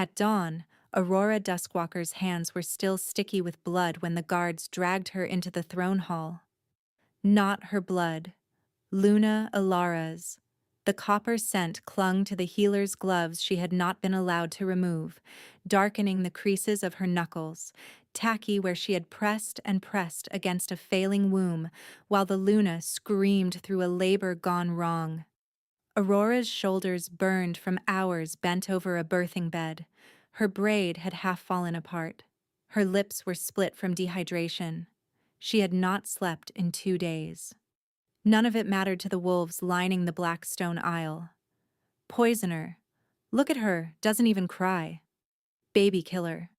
At dawn, Aurora Duskwalker's hands were still sticky with blood when the guards dragged her into the throne hall. Not her blood. Luna Ilara's. The copper scent clung to the healer's gloves she had not been allowed to remove, darkening the creases of her knuckles, tacky where she had pressed and pressed against a failing womb, while the Luna screamed through a labor gone wrong. Aurora's shoulders burned from hours bent over a birthing bed. Her braid had half fallen apart. Her lips were split from dehydration. She had not slept in 2 days. None of it mattered to the wolves lining the black stone aisle. Poisoner. Look at her, doesn't even cry. Baby killer.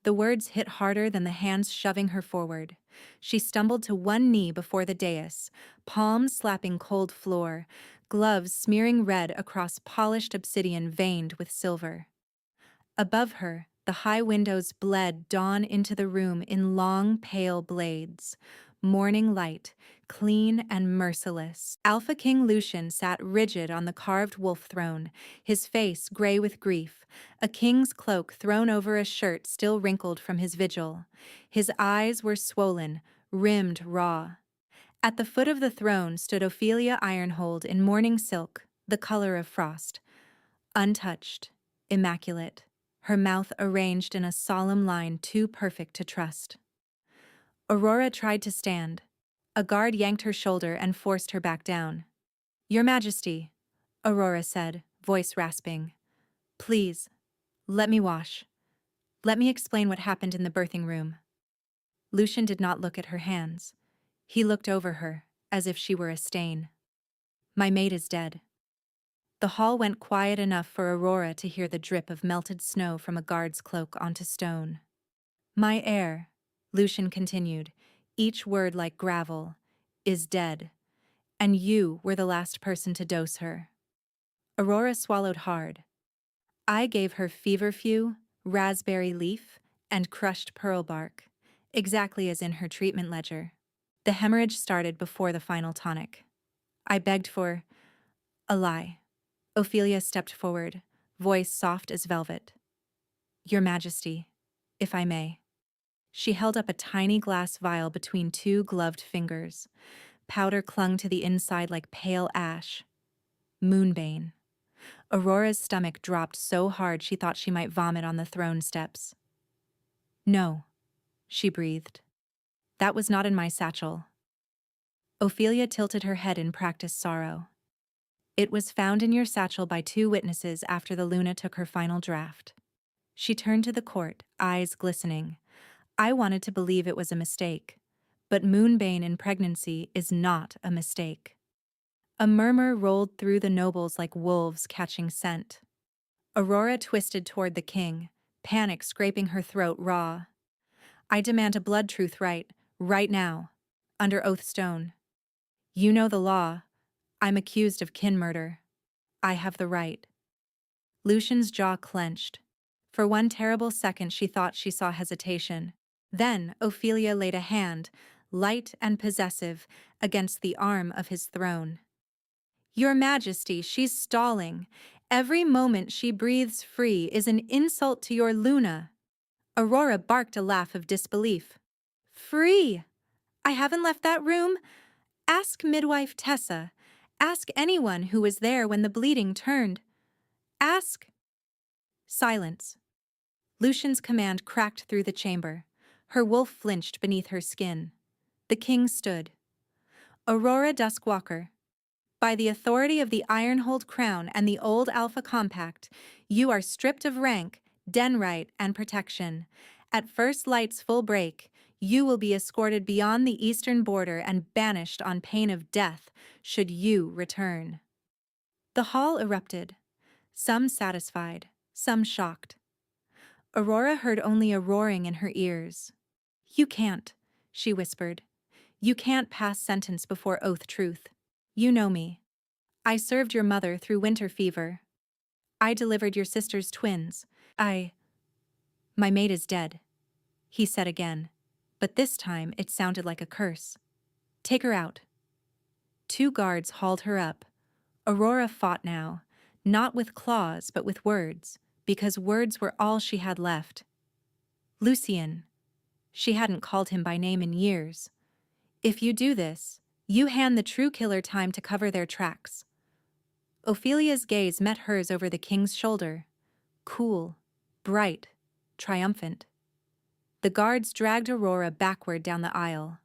The words hit harder than the hands shoving her forward. She stumbled to one knee before the dais, palms slapping cold floor, gloves smearing red across polished obsidian veined with silver. Above her, the high windows bled dawn into the room in long, pale blades. Morning light, clean and merciless. Alpha King Lucian sat rigid on the carved wolf throne, his face gray with grief, a king's cloak thrown over a shirt still wrinkled from his vigil. His eyes were swollen, rimmed raw. At the foot of the throne stood Ophelia Ironhold in mourning silk, the color of frost. Untouched, immaculate, her mouth arranged in a solemn line too perfect to trust. Aurora tried to stand. A guard yanked her shoulder and forced her back down. "Your Majesty," Aurora said, voice rasping. "Please, let me wash. Let me explain what happened in the birthing room." Lucian did not look at her hands. He looked over her, as if she were a stain. "My maid is dead." The hall went quiet enough for Aurora to hear the drip of melted snow from a guard's cloak onto stone. "My heir," Lucian continued, each word like gravel, "is dead, and you were the last person to dose her." Aurora swallowed hard. "I gave her feverfew, raspberry leaf, and crushed pearl bark, exactly as in her treatment ledger. The hemorrhage started before the final tonic. I begged for a lie." Ophelia stepped forward, voice soft as velvet. "Your Majesty, if I may." She held up a tiny glass vial between two gloved fingers. Powder clung to the inside like pale ash. Moonbane. Aurora's stomach dropped so hard she thought she might vomit on the throne steps. "No," she breathed. "That was not in my satchel." Ophelia tilted her head in practiced sorrow. "It was found in your satchel by 2 witnesses after the Luna took her final draft." She turned to the court, eyes glistening. "I wanted to believe it was a mistake, but moonbane in pregnancy is not a mistake." A murmur rolled through the nobles like wolves catching scent. Aurora twisted toward the king, panic scraping her throat raw. "I demand a blood truth right now, under oath stone. You know the law. I'm accused of kin murder. I have the right." Lucian's jaw clenched. For one terrible second she thought she saw hesitation. Then Ophelia laid a hand, light and possessive, against the arm of his throne. "Your Majesty, she's stalling. Every moment she breathes free is an insult to your Luna." Aurora barked a laugh of disbelief. "Free? I haven't left that room. Ask midwife Tessa. Ask anyone who was there when the bleeding turned. Ask—" Silence. Lucian's command cracked through the chamber. Her wolf flinched beneath her skin. The king stood. "Aurora Duskwalker, by the authority of the Ironhold Crown and the Old Alpha Compact, you are stripped of rank, den right, and protection. At first light's full break, you will be escorted beyond the eastern border and banished on pain of death should you return." The hall erupted, some satisfied, some shocked. Aurora heard only a roaring in her ears. "You can't," she whispered. "You can't pass sentence before oath truth. You know me. I served your mother through winter fever. I delivered your sister's twins. My maid is dead," he said again, but this time it sounded like a curse. "Take her out." 2 guards hauled her up. Aurora fought now, not with claws but with words, because words were all she had left. Lucien. She hadn't called him by name in years. If you do this, you hand the true killer time to cover their tracks. Ophelia's gaze met hers over the king's shoulder. Cool, bright, triumphant. The guards dragged Aurora backward down the aisle.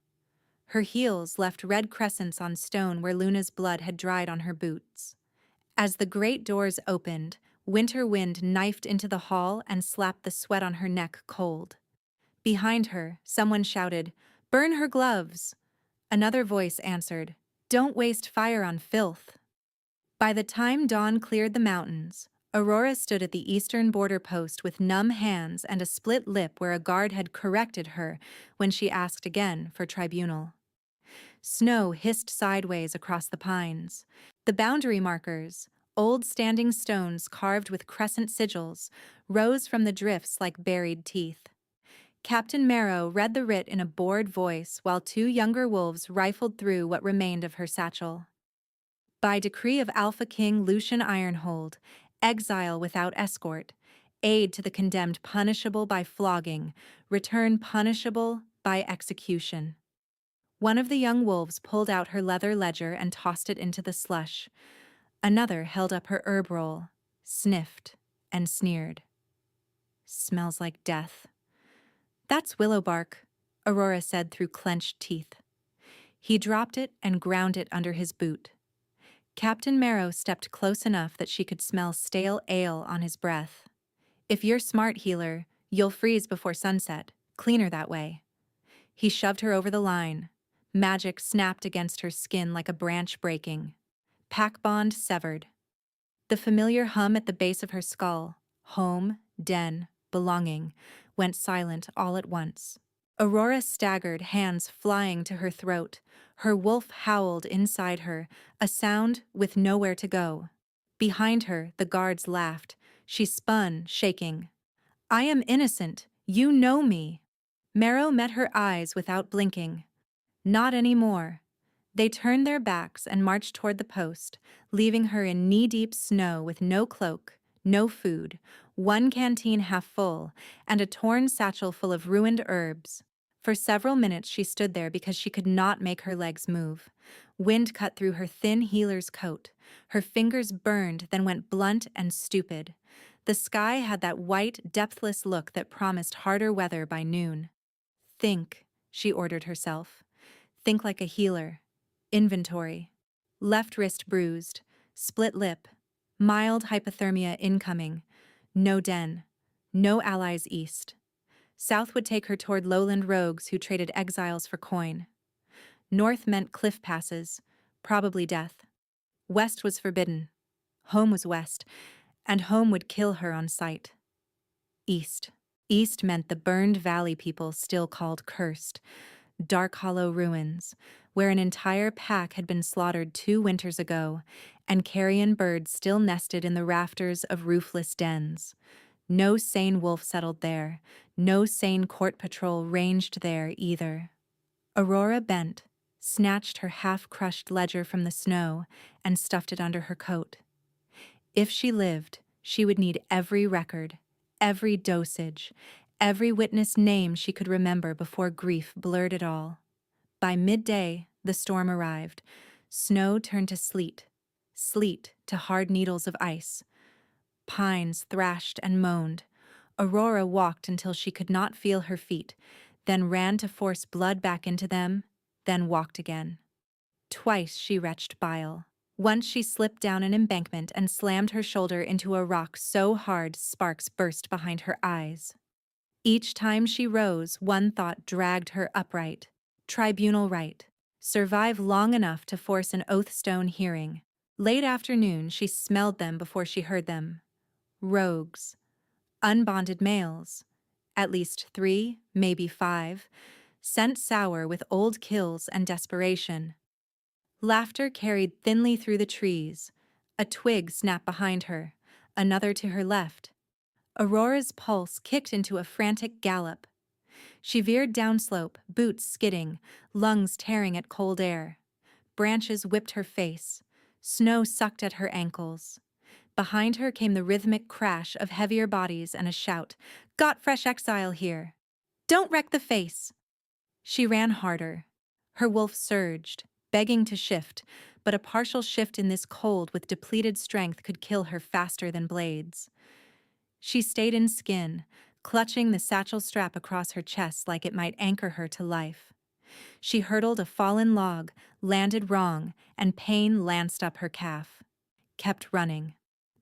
Her heels left red crescents on stone where Luna's blood had dried on her boots. As the great doors opened, winter wind knifed into the hall and slapped the sweat on her neck cold. Behind her, someone shouted, "Burn her gloves!" Another voice answered, "Don't waste fire on filth." By the time dawn cleared the mountains, Aurora stood at the eastern border post with numb hands and a split lip where a guard had corrected her when she asked again for tribunal. Snow hissed sideways across the pines. The boundary markers, old standing stones carved with crescent sigils, rose from the drifts like buried teeth. Captain Marrow read the writ in a bored voice while two younger wolves rifled through what remained of her satchel. By decree of Alpha King Lucian Ironhold, exile without escort, aid to the condemned punishable by flogging, return punishable by execution. One of the young wolves pulled out her leather ledger and tossed it into the slush. Another held up her herb roll, sniffed, and sneered. "Smells like death." "That's willow bark," Aurora said through clenched teeth. He dropped it and ground it under his boot. Captain Marrow stepped close enough that she could smell stale ale on his breath. "If you're smart, healer, you'll freeze before sunset. Cleaner that way." He shoved her over the line. Magic snapped against her skin like a branch breaking. Pack bond severed. The familiar hum at the base of her skull, home, den, belonging, went silent all at once. Aurora staggered, hands flying to her throat. Her wolf howled inside her, a sound with nowhere to go. Behind her, the guards laughed. She spun, shaking. "I am innocent. You know me." Marrow met her eyes without blinking. "Not anymore." They turned their backs and marched toward the post, leaving her in knee-deep snow with no cloak, no food, one canteen half full, and a torn satchel full of ruined herbs. For several minutes she stood there because she could not make her legs move. Wind cut through her thin healer's coat. Her fingers burned, then went blunt and stupid. The sky had that white, depthless look that promised harder weather by noon. "Think," she ordered herself. "Think like a healer. Inventory. Left wrist bruised. Split lip. Mild hypothermia incoming. No den. No allies east. South would take her toward lowland rogues who traded exiles for coin. North meant cliff passes. Probably death. West was forbidden. Home was west. And home would kill her on sight. East. East meant the burned valley people still called cursed. Dark hollow ruins, where an entire pack had been slaughtered 2 winters ago, and carrion birds still nested in the rafters of roofless dens. No sane wolf settled there, no sane court patrol ranged there either. Aurora bent, snatched her half-crushed ledger from the snow, and stuffed it under her coat. If she lived, she would need every record, every dosage, every witness name she could remember before grief blurred it all. By midday, the storm arrived. Snow turned to sleet, sleet to hard needles of ice. Pines thrashed and moaned. Aurora walked until she could not feel her feet, then ran to force blood back into them, then walked again. Twice she retched bile. Once she slipped down an embankment and slammed her shoulder into a rock so hard sparks burst behind her eyes. Each time she rose, one thought dragged her upright. Tribunal right. Survive long enough to force an oathstone hearing. Late afternoon, she smelled them before she heard them. Rogues. Unbonded males. At least 3, maybe 5. Scent sour with old kills and desperation. Laughter carried thinly through the trees. A twig snapped behind her, another to her left. Aurora's pulse kicked into a frantic gallop. She veered downslope, boots skidding, lungs tearing at cold air. Branches whipped her face. Snow sucked at her ankles. Behind her came the rhythmic crash of heavier bodies and a shout, "Got fresh exile here! Don't wreck the face!" She ran harder. Her wolf surged, begging to shift, but a partial shift in this cold with depleted strength could kill her faster than blades. She stayed in skin, clutching the satchel strap across her chest like it might anchor her to life. She hurdled a fallen log, landed wrong, and pain lanced up her calf. Kept running.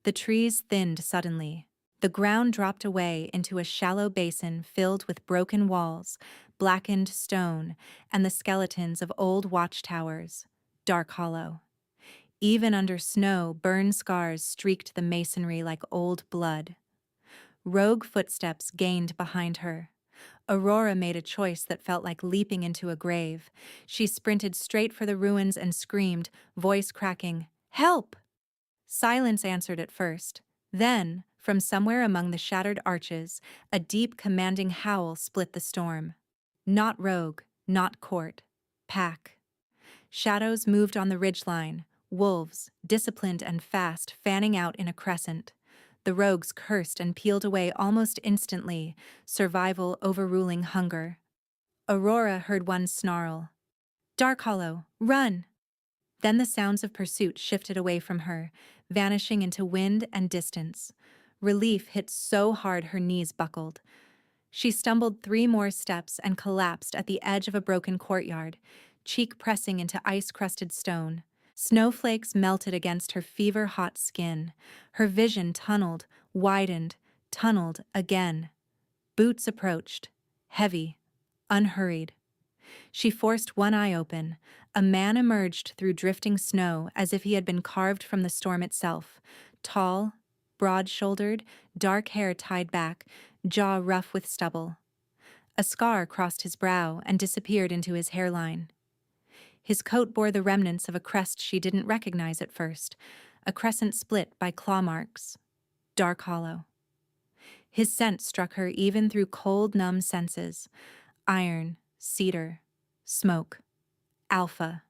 The trees thinned suddenly. The ground dropped away into a shallow basin filled with broken walls, blackened stone, and the skeletons of old watchtowers, dark hollow. Even under snow, burn scars streaked the masonry like old blood. Rogue footsteps gained behind her. Aurora made a choice that felt like leaping into a grave. She sprinted straight for the ruins and screamed, voice cracking, "Help!" Silence answered at first. Then, from somewhere among the shattered arches, a deep, commanding howl split the storm. Not rogue, not court. Pack. Shadows moved on the ridgeline, wolves, disciplined and fast, fanning out in a crescent. The rogues cursed and peeled away almost instantly, survival overruling hunger. Aurora heard one snarl. "Dark Hollow, run!" Then the sounds of pursuit shifted away from her, vanishing into wind and distance. Relief hit so hard her knees buckled. She stumbled 3 more steps and collapsed at the edge of a broken courtyard, cheek pressing into ice-crusted stone. Snowflakes melted against her fever-hot skin. Her vision tunneled, widened, tunneled again. Boots approached, heavy, unhurried. She forced one eye open. A man emerged through drifting snow as if he had been carved from the storm itself. Tall, broad-shouldered, dark hair tied back, jaw rough with stubble. A scar crossed his brow and disappeared into his hairline. His coat bore the remnants of a crest she didn't recognize at first, a crescent split by claw marks. Dark Hollow. His scent struck her even through cold, numb senses. Iron, cedar, smoke. Alpha.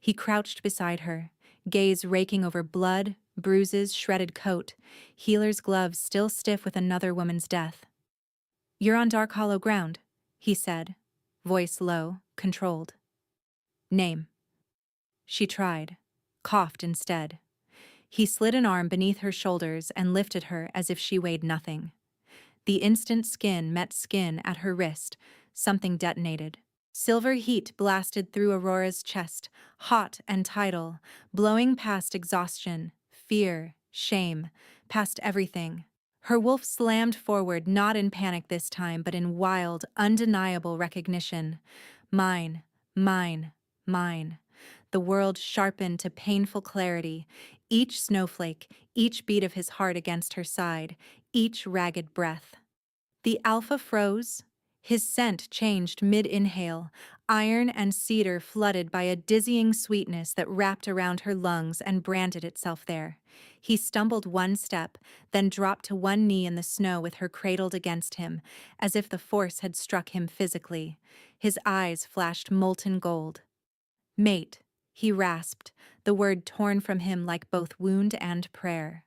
He crouched beside her, gaze raking over blood, bruises, shredded coat, healer's gloves still stiff with another woman's death. "You're on Dark Hollow ground," he said, voice low, controlled. "Name." She tried, coughed instead. He slid an arm beneath her shoulders and lifted her as if she weighed nothing. The instant skin met skin at her wrist, something detonated. Silver heat blasted through Aurora's chest, hot and tidal, blowing past exhaustion, fear, shame, past everything. Her wolf slammed forward, not in panic this time, but in wild, undeniable recognition. Mine, mine, mine. The world sharpened to painful clarity, each snowflake, each beat of his heart against her side, each ragged breath. The alpha froze. His scent changed mid-inhale, iron and cedar flooded by a dizzying sweetness that wrapped around her lungs and branded itself there. He stumbled one step, then dropped to one knee in the snow with her cradled against him, as if the force had struck him physically. His eyes flashed molten gold. "Mate," he rasped, the word torn from him like both wound and prayer.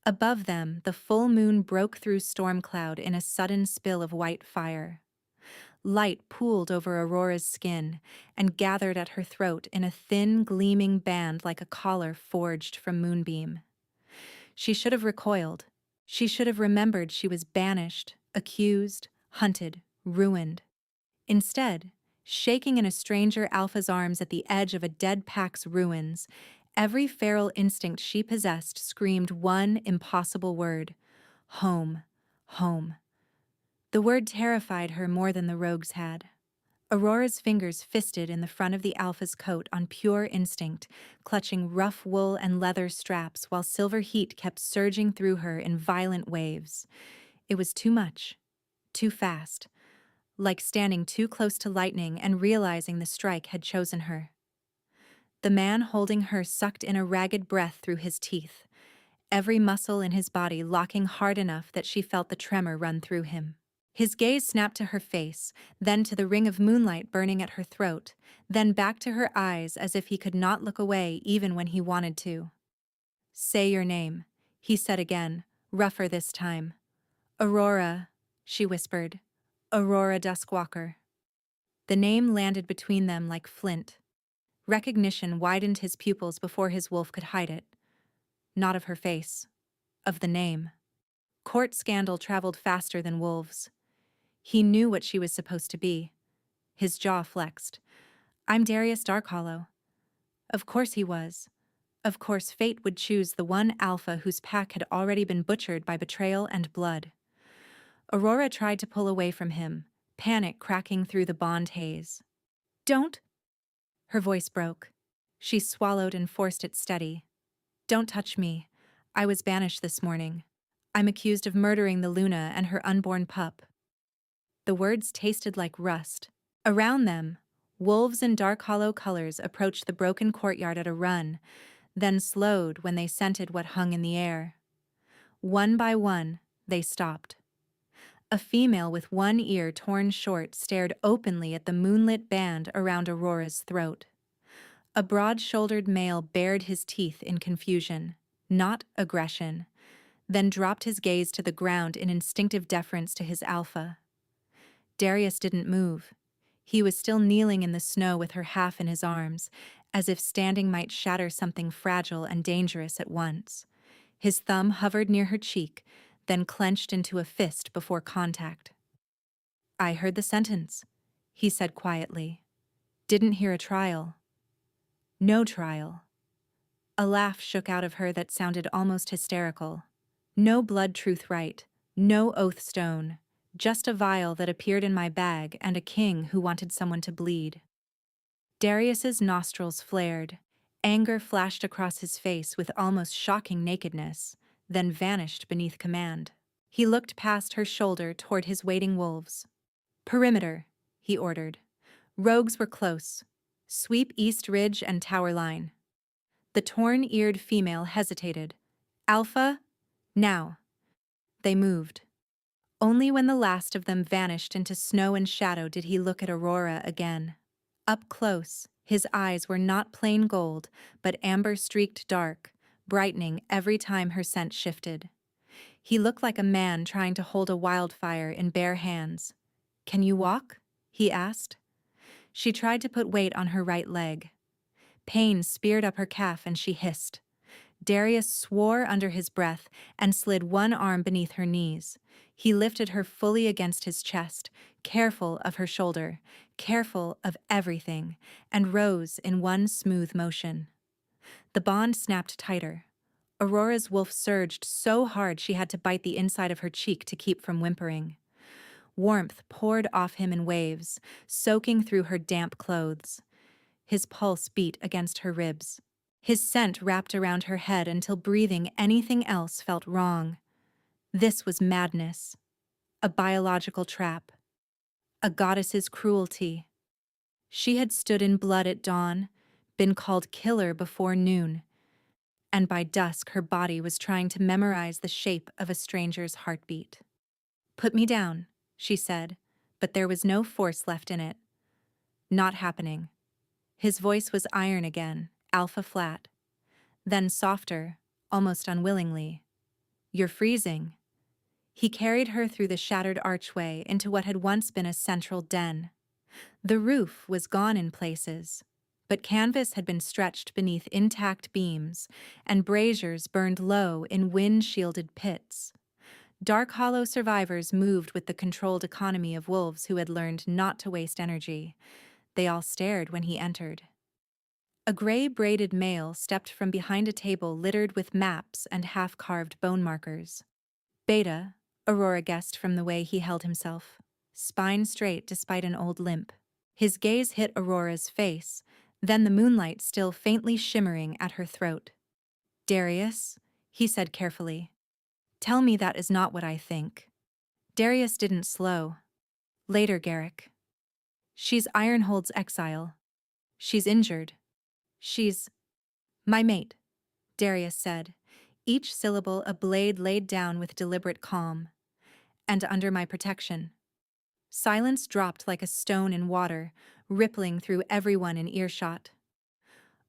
Above them, the full moon broke through storm cloud in a sudden spill of white fire. Light pooled over Aurora's skin and gathered at her throat in a thin, gleaming band like a collar forged from moonbeam. She should have recoiled. She should have remembered she was banished, accused, hunted, ruined. Instead, shaking in a stranger alpha's arms at the edge of a dead pack's ruins, every feral instinct she possessed screamed one impossible word: home, home. The word terrified her more than the rogues had. Aurora's fingers fisted in the front of the alpha's coat on pure instinct, clutching rough wool and leather straps while silver heat kept surging through her in violent waves. It was too much, too fast, like standing too close to lightning and realizing the strike had chosen her. The man holding her sucked in a ragged breath through his teeth, every muscle in his body locking hard enough that she felt the tremor run through him. His gaze snapped to her face, then to the ring of moonlight burning at her throat, then back to her eyes as if he could not look away even when he wanted to. "Say your name," he said again, rougher this time. Aurora, she whispered. Aurora Duskwalker. The name landed between them like flint. Recognition widened his pupils before his wolf could hide it. Not of her face. Of the name. Court scandal traveled faster than wolves. He knew what she was supposed to be. His jaw flexed. I'm Darius Darkhollow. Of course he was. Of course fate would choose the one alpha whose pack had already been butchered by betrayal and blood. Aurora tried to pull away from him, panic cracking through the bond haze. Don't! Her voice broke. She swallowed and forced it steady. Don't touch me. I was banished this morning. I'm accused of murdering the Luna and her unborn pup. The words tasted like rust. Around them, wolves in dark hollow colors approached the broken courtyard at a run, then slowed when they scented what hung in the air. One by one, they stopped. A female with one ear torn short stared openly at the moonlit band around Aurora's throat. A broad-shouldered male bared his teeth in confusion, not aggression, then dropped his gaze to the ground in instinctive deference to his alpha. Darius didn't move. He was still kneeling in the snow with her half in his arms, as if standing might shatter something fragile and dangerous at once. His thumb hovered near her cheek, then clenched into a fist before contact. I heard the sentence, he said quietly. Didn't hear a trial. No trial. A laugh shook out of her that sounded almost hysterical. No blood truth right, no oath stone, just a vial that appeared in my bag and a king who wanted someone to bleed. Darius's nostrils flared. Anger flashed across his face with almost shocking nakedness, then vanished beneath command. He looked past her shoulder toward his waiting wolves. Perimeter, he ordered. Rogues were close. Sweep East Ridge and Tower Line. The torn-eared female hesitated. Alpha? Now. They moved. Only when the last of them vanished into snow and shadow did he look at Aurora again. Up close, his eyes were not plain gold, but amber-streaked dark, brightening every time her scent shifted. He looked like a man trying to hold a wildfire in bare hands. Can you walk? He asked. She tried to put weight on her right leg. Pain speared up her calf and she hissed. Darius swore under his breath and slid one arm beneath her knees. He lifted her fully against his chest, careful of her shoulder, careful of everything, and rose in one smooth motion. The bond snapped tighter. Aurora's wolf surged so hard she had to bite the inside of her cheek to keep from whimpering. Warmth poured off him in waves, soaking through her damp clothes. His pulse beat against her ribs. His scent wrapped around her head until breathing anything else felt wrong. This was madness. A biological trap. A goddess's cruelty. She had stood in blood at dawn, been called killer before noon, and by dusk her body was trying to memorize the shape of a stranger's heartbeat. Put me down, she said, but there was no force left in it. Not happening. His voice was iron again, alpha flat. Then softer, almost unwillingly. You're freezing. He carried her through the shattered archway into what had once been a central den. The roof was gone in places, but canvas had been stretched beneath intact beams, and braziers burned low in wind-shielded pits. Dark Hollow survivors moved with the controlled economy of wolves who had learned not to waste energy. They all stared when he entered. A gray-braided male stepped from behind a table littered with maps and half-carved bone markers. Beta, Aurora guessed from the way he held himself, spine straight despite an old limp. His gaze hit Aurora's face, then the moonlight still faintly shimmering at her throat. Darius, he said carefully. Tell me that is not what I think. Darius didn't slow. Later, Garrick. She's Ironhold's exile. She's injured. She's my mate, Darius said, each syllable a blade laid down with deliberate calm. And under my protection. Silence dropped like a stone in water, rippling through everyone in earshot.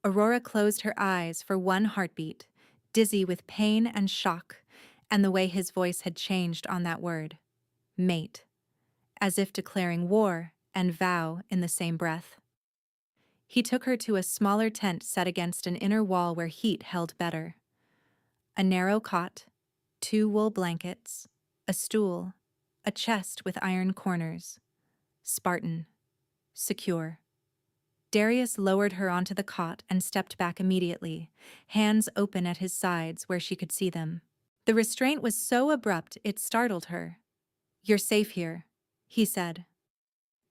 Aurora closed her eyes for one heartbeat, dizzy with pain and shock, and the way his voice had changed on that word, mate, as if declaring war and vow in the same breath. He took her to a smaller tent set against an inner wall where heat held better. A narrow cot, 2 wool blankets, a stool, a chest with iron corners. Spartan. Secure. Darius lowered her onto the cot and stepped back immediately, hands open at his sides where she could see them. The restraint was so abrupt it startled her. "You're safe here," he said.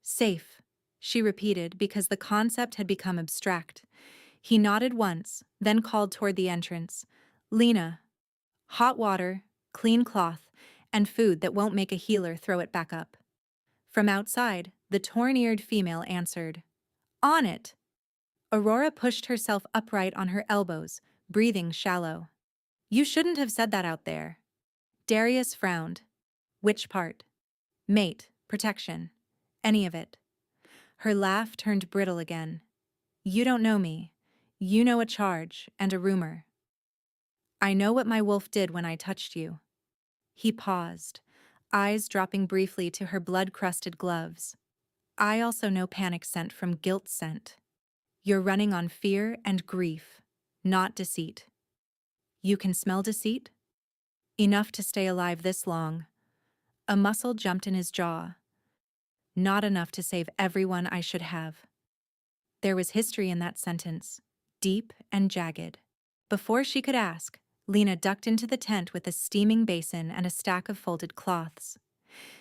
"Safe," she repeated because the concept had become abstract. He nodded once, then called toward the entrance. "Lena, hot water, clean cloth, and food that won't make a healer throw it back up." From outside, the torn-eared female answered, "On it!" Aurora pushed herself upright on her elbows, breathing shallow. "You shouldn't have said that out there." Darius frowned. "Which part?" "Mate, protection. Any of it." Her laugh turned brittle again. "You don't know me. You know a charge and a rumor." "I know what my wolf did when I touched you." He paused, eyes dropping briefly to her blood-crusted gloves. "I also know panic scent from guilt scent. You're running on fear and grief, not deceit." "You can smell deceit?" "Enough to stay alive this long." A muscle jumped in his jaw. "Not enough to save everyone I should have." There was history in that sentence, deep and jagged. Before she could ask, Lena ducked into the tent with a steaming basin and a stack of folded cloths.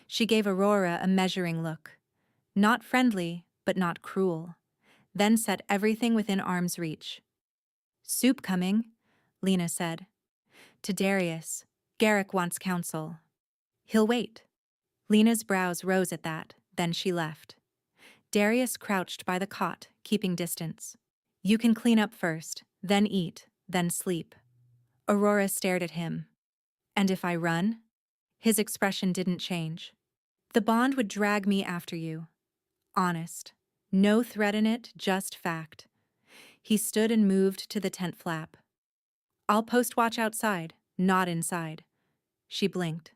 She gave Aurora a measuring look. Not friendly, but not cruel. Then set everything within arm's reach. "Soup coming," Lena said. To Darius, "Garrick wants counsel." "He'll wait." Lena's brows rose at that, then she left. Darius crouched by the cot, keeping distance. "You can clean up first, then eat, then sleep." Aurora stared at him. "And if I run?" His expression didn't change. "The bond would drag me after you." Honest. No threat in it, just fact. He stood and moved to the tent flap. "I'll post watch outside, not inside." She blinked.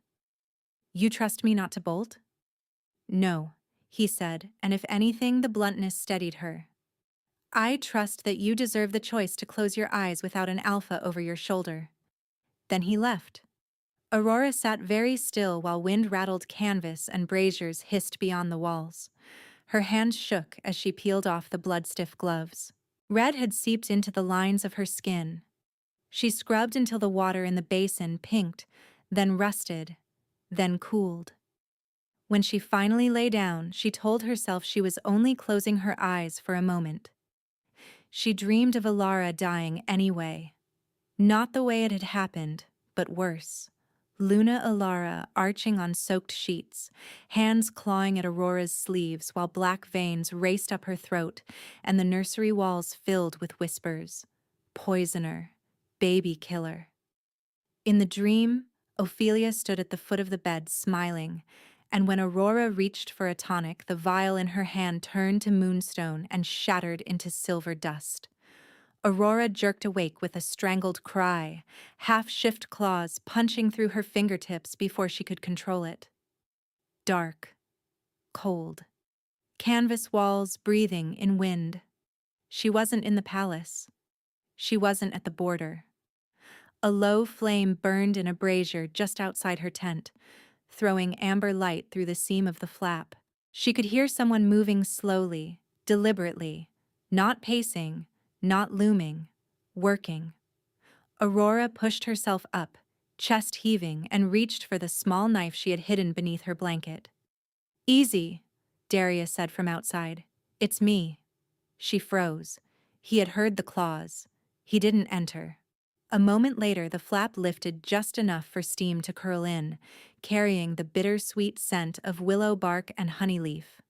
"You trust me not to bolt?" "No," he said, and if anything, the bluntness steadied her. "I trust that you deserve the choice to close your eyes without an alpha over your shoulder." Then he left. Aurora sat very still while wind-rattled canvas and braziers hissed beyond the walls. Her hands shook as she peeled off the blood-stiff gloves. Red had seeped into the lines of her skin. She scrubbed until the water in the basin pinked, then rusted, then cooled. When she finally lay down, she told herself she was only closing her eyes for a moment. She dreamed of Alara dying anyway. Not the way it had happened, but worse. Luna Alara arching on soaked sheets, hands clawing at Aurora's sleeves while black veins raced up her throat and the nursery walls filled with whispers. Poisoner. Baby killer. In the dream, Ophelia stood at the foot of the bed smiling, and when Aurora reached for a tonic, the vial in her hand turned to moonstone and shattered into silver dust. Aurora jerked awake with a strangled cry, half-shift claws punching through her fingertips before she could control it. Dark. Cold. Canvas walls breathing in wind. She wasn't in the palace. She wasn't at the border. A low flame burned in a brazier just outside her tent, throwing amber light through the seam of the flap. She could hear someone moving slowly, deliberately, not pacing, not looming, working. Aurora pushed herself up, chest heaving, and reached for the small knife she had hidden beneath her blanket. "Easy," Darius said from outside. "It's me." She froze. He had heard the claws. He didn't enter. A moment later, the flap lifted just enough for steam to curl in, carrying the bittersweet scent of willow bark and honey leaf.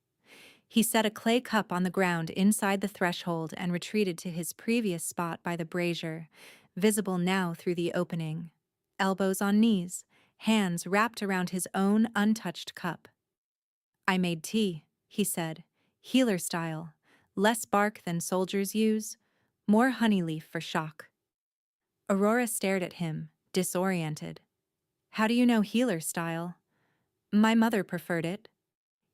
He set a clay cup on the ground inside the threshold and retreated to his previous spot by the brazier, visible now through the opening. Elbows on knees, hands wrapped around his own untouched cup. "I made tea," he said, "healer style, less bark than soldiers use, more honey leaf for shock." Aurora stared at him, disoriented. How do you know healer style? My mother preferred it.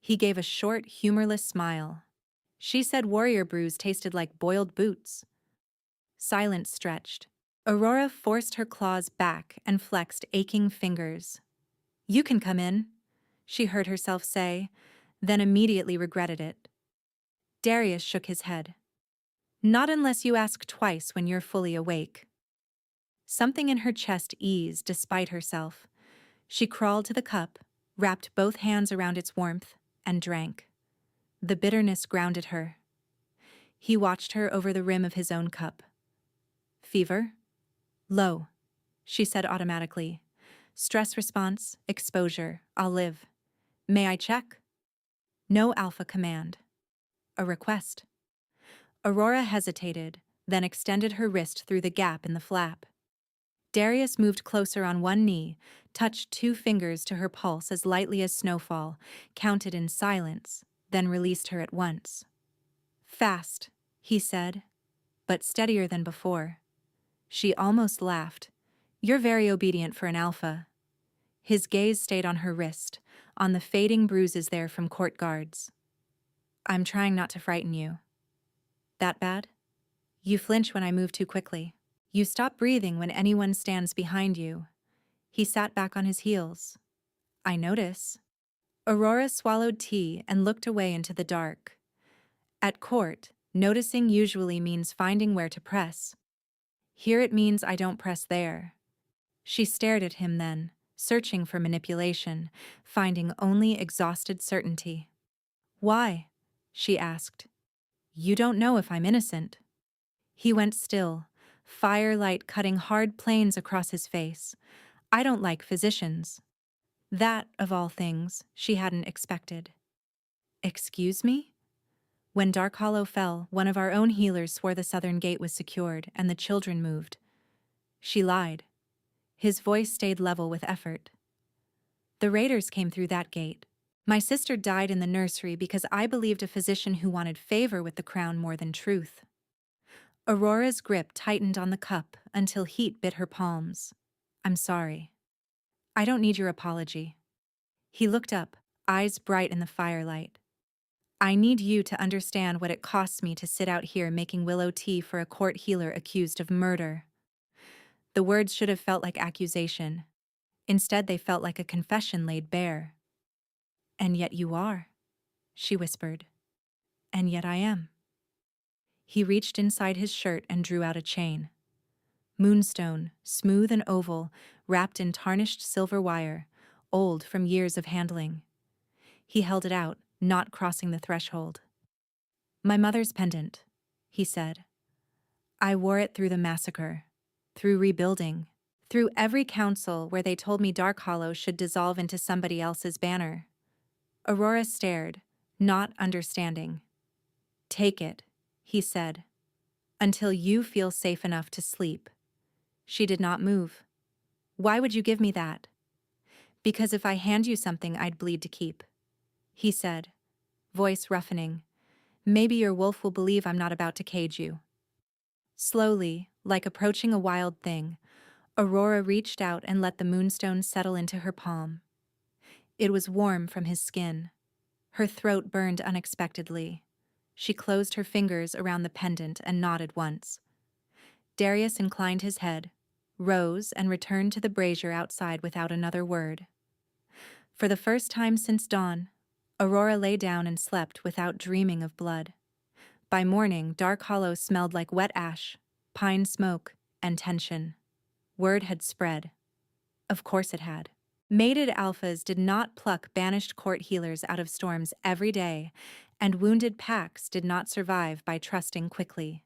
He gave a short, humorless smile. She said warrior brews tasted like boiled boots. Silence stretched. Aurora forced her claws back and flexed aching fingers. You can come in, she heard herself say, then immediately regretted it. Darius shook his head. Not unless you ask twice when you're fully awake. Something in her chest eased despite herself. She crawled to the cup, wrapped both hands around its warmth, and drank. The bitterness grounded her. He watched her over the rim of his own cup. Fever? Low, she said automatically. Stress response, exposure, I'll live. May I check? No alpha command. A request. Aurora hesitated, then extended her wrist through the gap in the flap. Darius moved closer on one knee, touched 2 fingers to her pulse as lightly as snowfall, counted in silence, then released her at once. Fast, he said, but steadier than before. She almost laughed. You're very obedient for an alpha. His gaze stayed on her wrist, on the fading bruises there from court guards. I'm trying not to frighten you. That bad? You flinch when I move too quickly. You stop breathing when anyone stands behind you. He sat back on his heels. I notice. Aurora swallowed tea and looked away into the dark. At court, noticing usually means finding where to press. Here it means I don't press there. She stared at him then, searching for manipulation, finding only exhausted certainty. Why? She asked. You don't know if I'm innocent. He went still, firelight cutting hard planes across his face. I don't like physicians. That, of all things, she hadn't expected. Excuse me? When Dark Hollow fell, one of our own healers swore the southern gate was secured and the children moved. She lied. His voice stayed level with effort. The raiders came through that gate. My sister died in the nursery because I believed a physician who wanted favor with the crown more than truth. Aurora's grip tightened on the cup until heat bit her palms. I'm sorry. I don't need your apology. He looked up, eyes bright in the firelight. I need you to understand what it costs me to sit out here making willow tea for a court healer accused of murder. The words should have felt like accusation. Instead, they felt like a confession laid bare. And yet you are, she whispered. And yet I am. He reached inside his shirt and drew out a chain. Moonstone, smooth and oval, wrapped in tarnished silver wire, old from years of handling. He held it out, not crossing the threshold. My mother's pendant, he said. I wore it through the massacre, through rebuilding, through every council where they told me Dark Hollow should dissolve into somebody else's banner. Aurora stared, not understanding. Take it, he said, until you feel safe enough to sleep. She did not move. Why would you give me that? Because if I hand you something I'd bleed to keep, he said, voice roughening. Maybe your wolf will believe I'm not about to cage you. Slowly, like approaching a wild thing, Aurora reached out and let the moonstone settle into her palm. It was warm from his skin. Her throat burned unexpectedly. She closed her fingers around the pendant and nodded once. Darius inclined his head, rose, and returned to the brazier outside without another word. For the first time since dawn, Aurora lay down and slept without dreaming of blood. By morning, Dark Hollow smelled like wet ash, pine smoke, and tension. Word had spread. Of course it had. Mated alphas did not pluck banished court healers out of storms every day, and wounded packs did not survive by trusting quickly.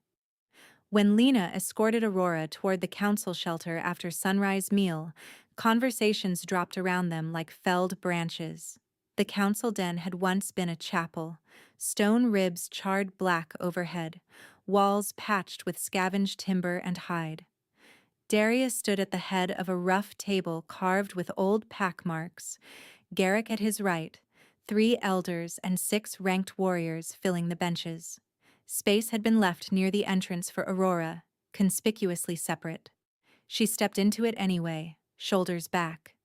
When Lena escorted Aurora toward the council shelter after sunrise meal, conversations dropped around them like felled branches. The council den had once been a chapel, stone ribs charred black overhead, walls patched with scavenged timber and hide. Darius stood at the head of a rough table carved with old pack marks, Garrick at his right, 3 elders and 6 ranked warriors filling the benches. Space had been left near the entrance for Aurora, conspicuously separate. She stepped into it anyway, shoulders back.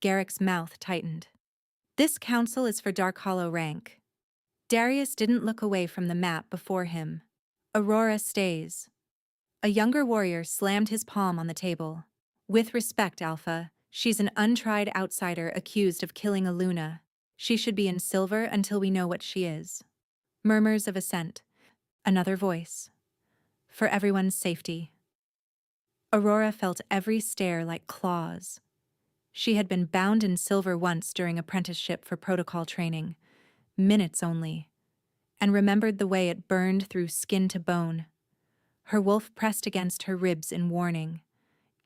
Garrick's mouth tightened. This council is for Dark Hollow rank. Darius didn't look away from the map before him. Aurora stays. A younger warrior slammed his palm on the table. With respect, Alpha, she's an untried outsider accused of killing a Luna. She should be in silver until we know what she is. Murmurs of assent. Another voice. For everyone's safety. Aurora felt every stare like claws. She had been bound in silver once during apprenticeship for protocol training, minutes only, and remembered the way it burned through skin to bone. Her wolf pressed against her ribs in warning.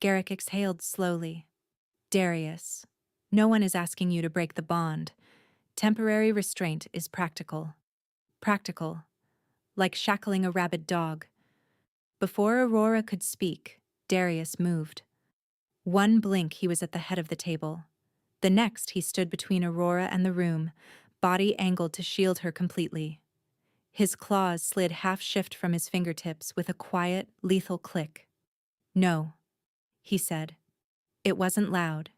Garrick exhaled slowly. Darius, no one is asking you to break the bond. Temporary restraint is practical. Practical, like shackling a rabid dog. Before Aurora could speak, Darius moved. One blink he was at the head of the table. The next he stood between Aurora and the room, body angled to shield her completely. His claws slid half-shift from his fingertips with a quiet, lethal click. No, he said. It wasn't loud.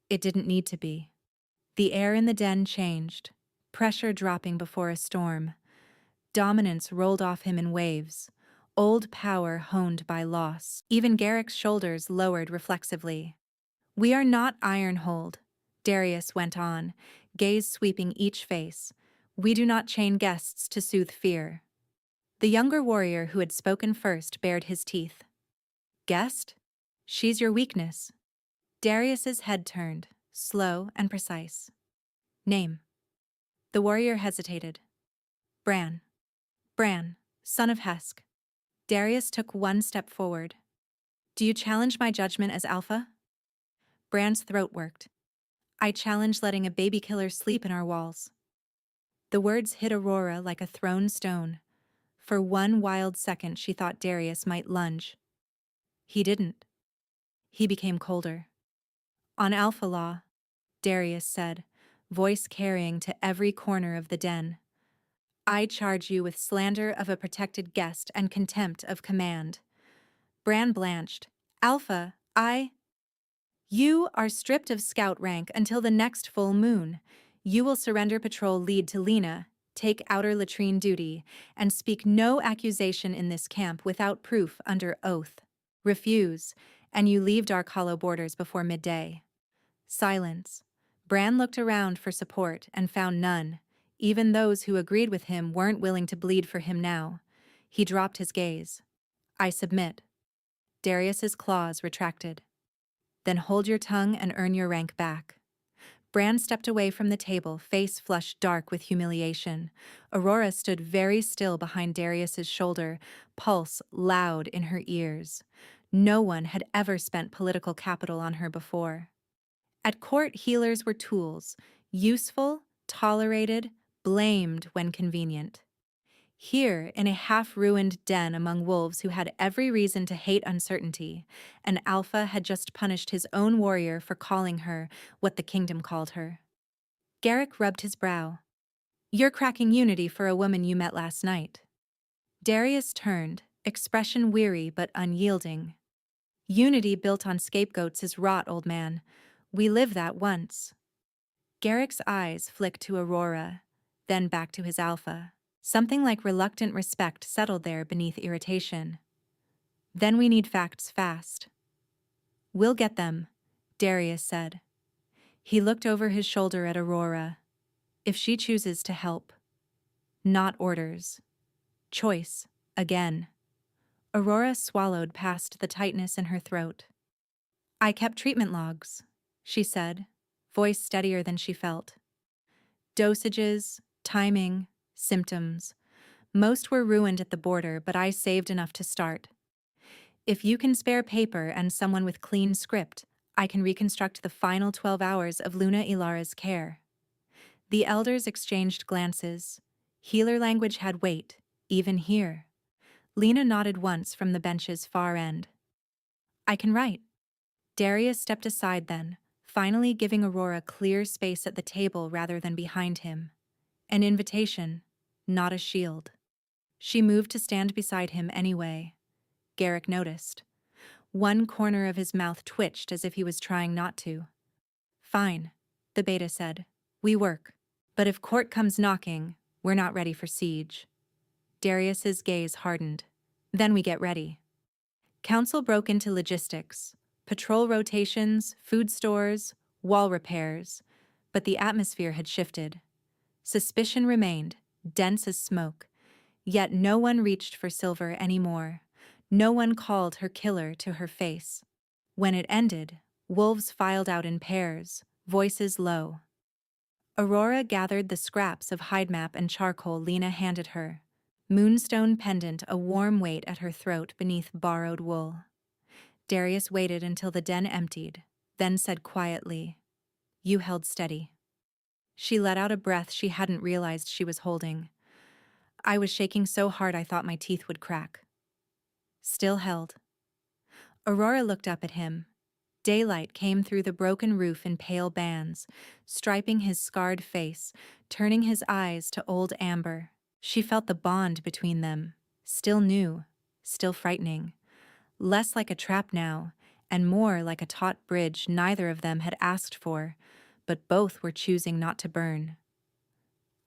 It didn't need to be. The air in the den changed, pressure dropping before a storm. Dominance rolled off him in waves, old power honed by loss. Even Garrick's shoulders lowered reflexively. We are not Ironhold, Darius went on, gaze sweeping each face. We do not chain guests to soothe fear. The younger warrior who had spoken first bared his teeth. Guest? She's your weakness. Darius's head turned, slow and precise. Name. The warrior hesitated. Bran. Bran, son of Hesk. Darius took one step forward. Do you challenge my judgment as Alpha? Bran's throat worked. I challenge letting a baby killer sleep in our walls. The words hit Aurora like a thrown stone. For one wild second she thought Darius might lunge. He didn't. He became colder. On Alpha Law, Darius said, voice carrying to every corner of the den. I charge you with slander of a protected guest and contempt of command. Bran blanched. Alpha, You are stripped of scout rank until the next full moon. You will surrender patrol lead to Lena, take outer latrine duty, and speak no accusation in this camp without proof under oath. Refuse, and you leave Dark Hollow borders before midday. Silence. Bran looked around for support and found none. Even those who agreed with him weren't willing to bleed for him now. He dropped his gaze. I submit. Darius's claws retracted. Then hold your tongue and earn your rank back. Bran stepped away from the table, face flushed dark with humiliation. Aurora stood very still behind Darius's shoulder, pulse loud in her ears. No one had ever spent political capital on her before. At court, healers were tools, useful, tolerated, blamed when convenient. Here, in a half-ruined den among wolves who had every reason to hate uncertainty, an Alpha had just punished his own warrior for calling her what the kingdom called her. Garrick rubbed his brow. You're cracking unity for a woman you met last night. Darius turned, expression weary but unyielding. Unity built on scapegoats is rot, old man. We live that once. Garrick's eyes flicked to Aurora, then back to his Alpha. Something like reluctant respect settled there beneath irritation. Then we need facts fast. We'll get them, Darius said. He looked over his shoulder at Aurora. If she chooses to help. Not orders. Choice, again. Aurora swallowed past the tightness in her throat. I kept treatment logs, she said, voice steadier than she felt. Dosages, timing, symptoms. Most were ruined at the border, but I saved enough to start. If you can spare paper and someone with clean script, I can reconstruct the final 12 hours of Luna Ilara's care. The elders exchanged glances. Healer language had weight, even here. Lena nodded once from the bench's far end. I can write. Darius stepped aside then, finally giving Aurora clear space at the table rather than behind him. An invitation, not a shield. She moved to stand beside him anyway. Garrick noticed. One corner of his mouth twitched as if he was trying not to. Fine, the beta said. We work. But if court comes knocking, we're not ready for siege. Darius's gaze hardened. Then we get ready. Council broke into logistics, patrol rotations, food stores, wall repairs, but the atmosphere had shifted. Suspicion remained, dense as smoke, yet no one reached for Silver anymore. No one called her killer to her face. When it ended, wolves filed out in pairs, voices low. Aurora gathered the scraps of hide map and charcoal Lena handed her, moonstone pendant a warm weight at her throat beneath borrowed wool. Darius waited until the den emptied, then said quietly, "You held steady." She let out a breath she hadn't realized she was holding. "I was shaking so hard I thought my teeth would crack." Still held. Aurora looked up at him. Daylight came through the broken roof in pale bands, striping his scarred face, turning his eyes to old amber. She felt the bond between them, still new, still frightening. Less like a trap now, and more like a taut bridge neither of them had asked for, but both were choosing not to burn.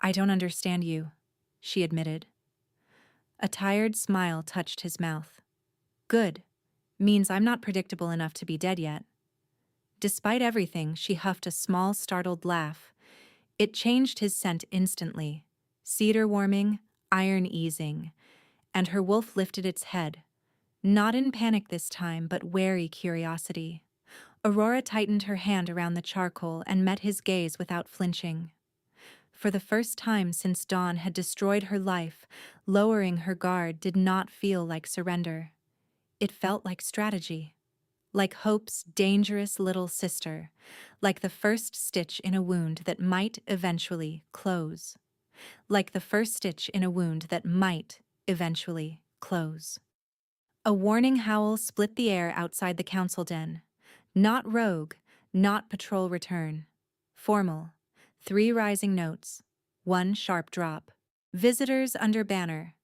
"I don't understand you," she admitted. A tired smile touched his mouth. "Good. Means I'm not predictable enough to be dead yet." Despite everything, she huffed a small, startled laugh. It changed his scent instantly. Cedar warming, iron easing, and her wolf lifted its head. Not in panic this time, but wary curiosity. Aurora tightened her hand around the charcoal and met his gaze without flinching. For the first time since Dawn had destroyed her life, lowering her guard did not feel like surrender. It felt like strategy. Like hope's dangerous little sister, like the first stitch in a wound that might eventually close. Like the first stitch in a wound that might eventually close. A warning howl split the air outside the council den. Not rogue, not patrol return. Formal. 3 rising notes. 1 sharp drop. Visitors under banner.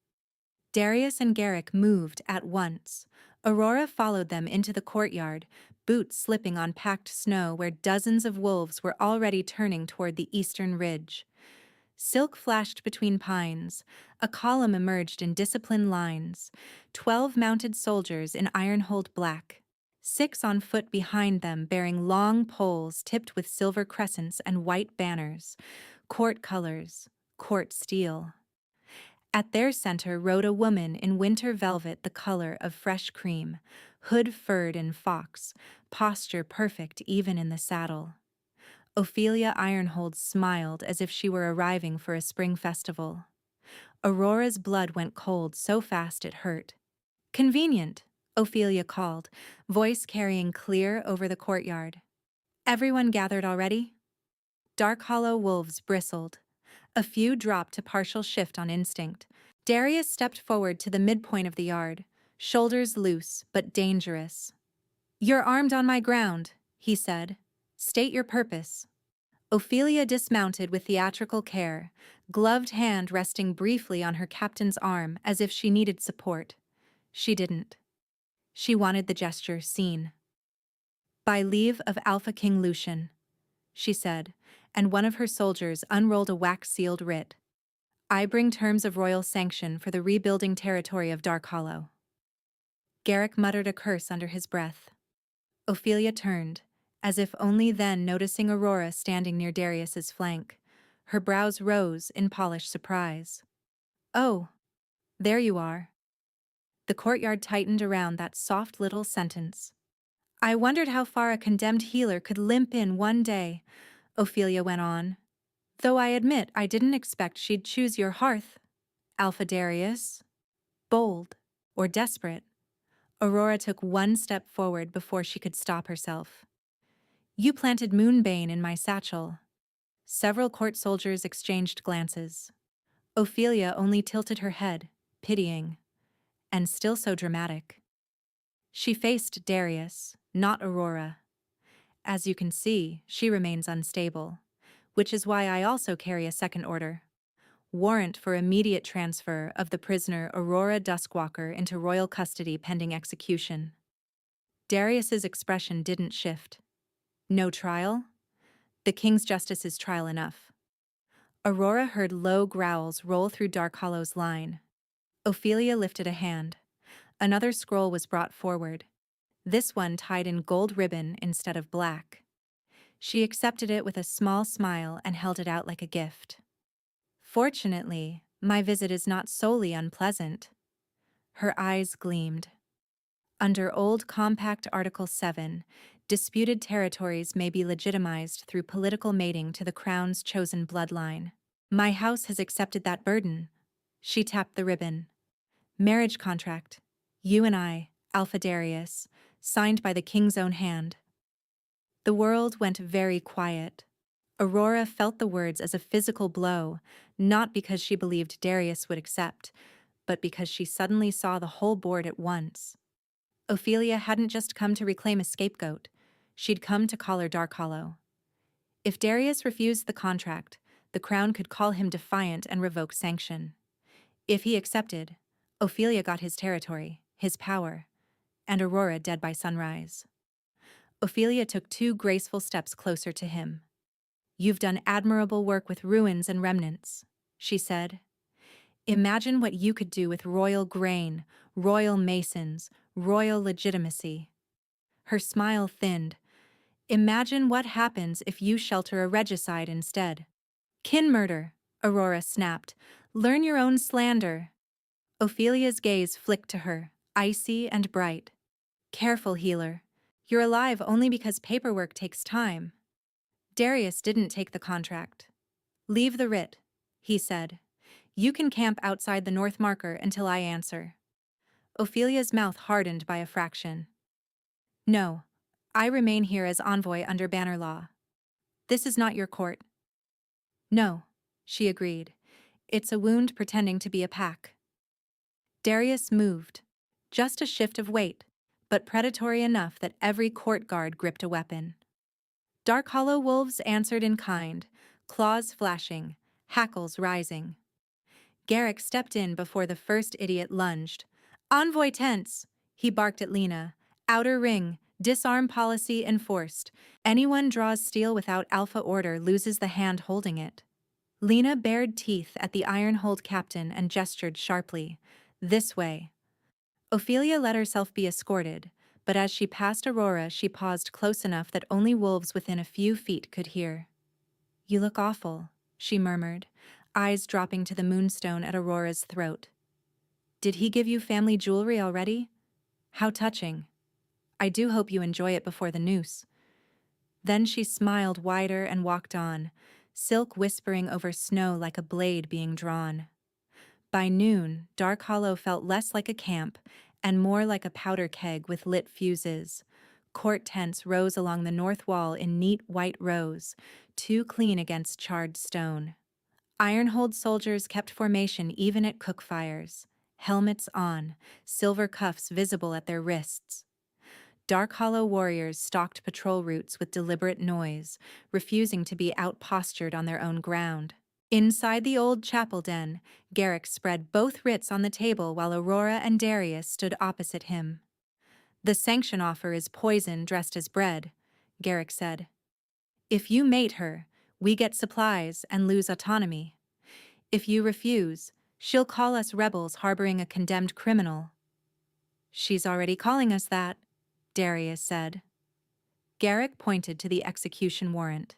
Darius and Garrick moved at once. Aurora followed them into the courtyard, boots slipping on packed snow where dozens of wolves were already turning toward the eastern ridge. Silk flashed between pines. A column emerged in disciplined lines. 12 mounted soldiers in iron-hulled black. 6 on foot behind them bearing long poles tipped with silver crescents and white banners. Court colors, court steel. At their center rode a woman in winter velvet the color of fresh cream, hood furred in fox, posture perfect even in the saddle. Ophelia Ironhold smiled as if she were arriving for a spring festival. Aurora's blood went cold so fast it hurt. "Convenient," Ophelia called, voice carrying clear over the courtyard. "Everyone gathered already?" Dark Hollow wolves bristled. A few dropped to partial shift on instinct. Darius stepped forward to the midpoint of the yard, shoulders loose but dangerous. "You're armed on my ground," he said. "State your purpose." Ophelia dismounted with theatrical care, gloved hand resting briefly on her captain's arm as if she needed support. She didn't. She wanted the gesture seen. "By leave of Alpha King Lucian," she said, and one of her soldiers unrolled a wax-sealed writ. "I bring terms of royal sanction for the rebuilding territory of Dark Hollow." Garrick muttered a curse under his breath. Ophelia turned, as if only then noticing Aurora standing near Darius's flank. Her brows rose in polished surprise. "Oh, there you are." The courtyard tightened around that soft little sentence. "I wondered how far a condemned healer could limp in one day," Ophelia went on. "Though I admit I didn't expect she'd choose your hearth. Alpha Darius. Bold. Or desperate." Aurora took one step forward before she could stop herself. "You planted Moonbane in my satchel." Several court soldiers exchanged glances. Ophelia only tilted her head, pitying. And still so dramatic. She faced Darius, not Aurora. "As you can see, she remains unstable, which is why I also carry a second order. Warrant for immediate transfer of the prisoner Aurora Duskwalker into royal custody pending execution." Darius's expression didn't shift. No trial? The king's justice is trial enough. Aurora heard low growls roll through Dark Hollow's line. Ophelia lifted a hand. Another scroll was brought forward, this one tied in gold ribbon instead of black. She accepted it with a small smile and held it out like a gift. Fortunately, my visit is not solely unpleasant. Her eyes gleamed. Under Old Compact Article 7, disputed territories may be legitimized through political mating to the crown's chosen bloodline. My house has accepted that burden. She tapped the ribbon. Marriage contract. You and I, Alpha Darius, signed by the king's own hand. The world went very quiet. Aurora felt the words as a physical blow, not because she believed Darius would accept, but because she suddenly saw the whole board at once. Ophelia hadn't just come to reclaim a scapegoat. She'd come to collar Dark Hollow. If Darius refused the contract, the crown could call him defiant and revoke sanction. If he accepted, Ophelia got his territory, his power, and Aurora dead by sunrise. Ophelia took 2 graceful steps closer to him. "You've done admirable work with ruins and remnants," she said. "Imagine what you could do with royal grain, royal masons, royal legitimacy." Her smile thinned. "Imagine what happens if you shelter a regicide instead." "Kin murder," Aurora snapped. "Learn your own slander." Ophelia's gaze flicked to her, icy and bright. "Careful, healer. You're alive only because paperwork takes time." Darius didn't take the contract. "Leave the writ," he said. "You can camp outside the North Marker until I answer." Ophelia's mouth hardened by a fraction. "No, I remain here as envoy under banner law. This is not your court." "No," she agreed. "It's a wound pretending to be a pack." Darius moved. Just a shift of weight, but predatory enough that every court guard gripped a weapon. Dark Hollow wolves answered in kind, claws flashing, hackles rising. Garrick stepped in before the first idiot lunged. "Envoy tense!" he barked at Lena. "Outer ring, disarm policy enforced. Anyone draws steel without alpha order loses the hand holding it." Lena bared teeth at the iron-hold captain and gestured sharply. "This way." Ophelia let herself be escorted, but as she passed Aurora she paused close enough that only wolves within a few feet could hear. "You look awful," she murmured, eyes dropping to the moonstone at Aurora's throat. "Did he give you family jewelry already? How touching. I do hope you enjoy it before the noose." Then she smiled wider and walked on, silk whispering over snow like a blade being drawn. By noon, Dark Hollow felt less like a camp and more like a powder keg with lit fuses. Court tents rose along the north wall in neat white rows, too clean against charred stone. Iron-hold soldiers kept formation even at cook fires, helmets on, silver cuffs visible at their wrists. Dark Hollow warriors stalked patrol routes with deliberate noise, refusing to be out-postured on their own ground. Inside the old chapel den, Garrick spread both writs on the table while Aurora and Darius stood opposite him. "The sanction offer is poison dressed as bread," Garrick said. "If you mate her, we get supplies and lose autonomy. If you refuse, she'll call us rebels harboring a condemned criminal." "She's already calling us that," Darius said. Garrick pointed to the execution warrant.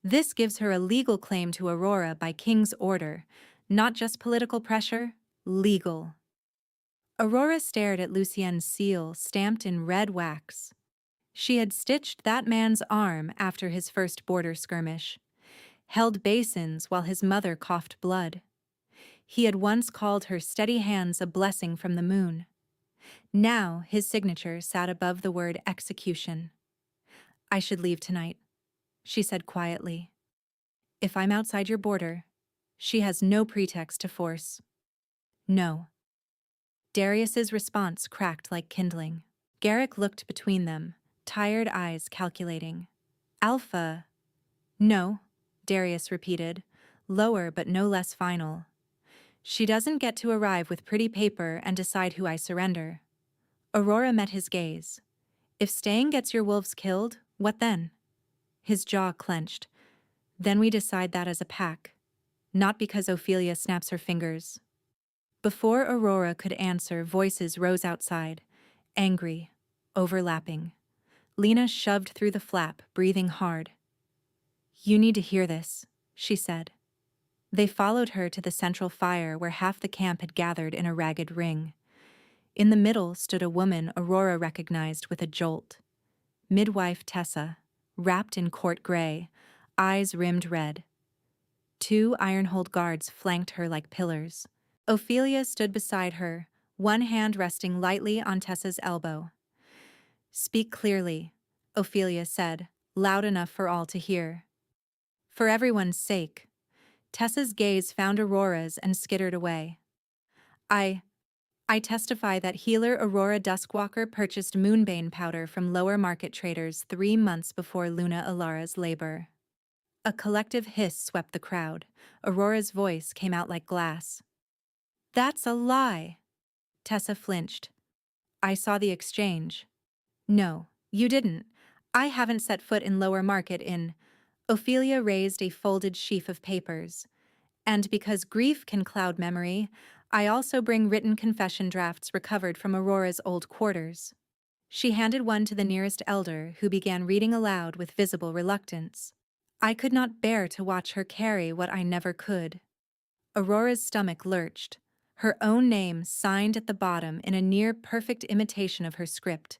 "This gives her a legal claim to Aurora by King's order, not just political pressure, legal." Aurora stared at Lucien's seal stamped in red wax. She had stitched that man's arm after his first border skirmish, held basins while his mother coughed blood. He had once called her steady hands a blessing from the moon. Now his signature sat above the word execution. "I should leave tonight," she said quietly. "If I'm outside your border, she has no pretext to force." "No." Darius's response cracked like kindling. Garrick looked between them, tired eyes calculating. "Alpha." "No," Darius repeated, lower but no less final. "She doesn't get to arrive with pretty paper and decide who I surrender." Aurora met his gaze. If staying gets your wolves killed, what then? His jaw clenched. Then we decide that as a pack. Not because Ophelia snaps her fingers. Before Aurora could answer, voices rose outside, angry, overlapping. Lena shoved through the flap, breathing hard. "You need to hear this," she said. They followed her to the central fire where half the camp had gathered in a ragged ring. In the middle stood a woman Aurora recognized with a jolt. Midwife Tessa, wrapped in court gray, eyes rimmed red. Two iron-hold guards flanked her like pillars. Ophelia stood beside her, one hand resting lightly on Tessa's elbow. "Speak clearly," Ophelia said, loud enough for all to hear. "For everyone's sake." Tessa's gaze found Aurora's and skittered away. I testify that healer Aurora Duskwalker purchased moonbane powder from lower market traders 3 months before Luna Alara's labor." A collective hiss swept the crowd. Aurora's voice came out like glass. "That's a lie." Tessa flinched. "I saw the exchange." "No, you didn't. I haven't set foot in lower market in—" Ophelia raised a folded sheaf of papers. "And because grief can cloud memory, I also bring written confession drafts recovered from Aurora's old quarters." She handed one to the nearest elder, who began reading aloud with visible reluctance. "I could not bear to watch her carry what I never could." Aurora's stomach lurched, her own name signed at the bottom in a near-perfect imitation of her script.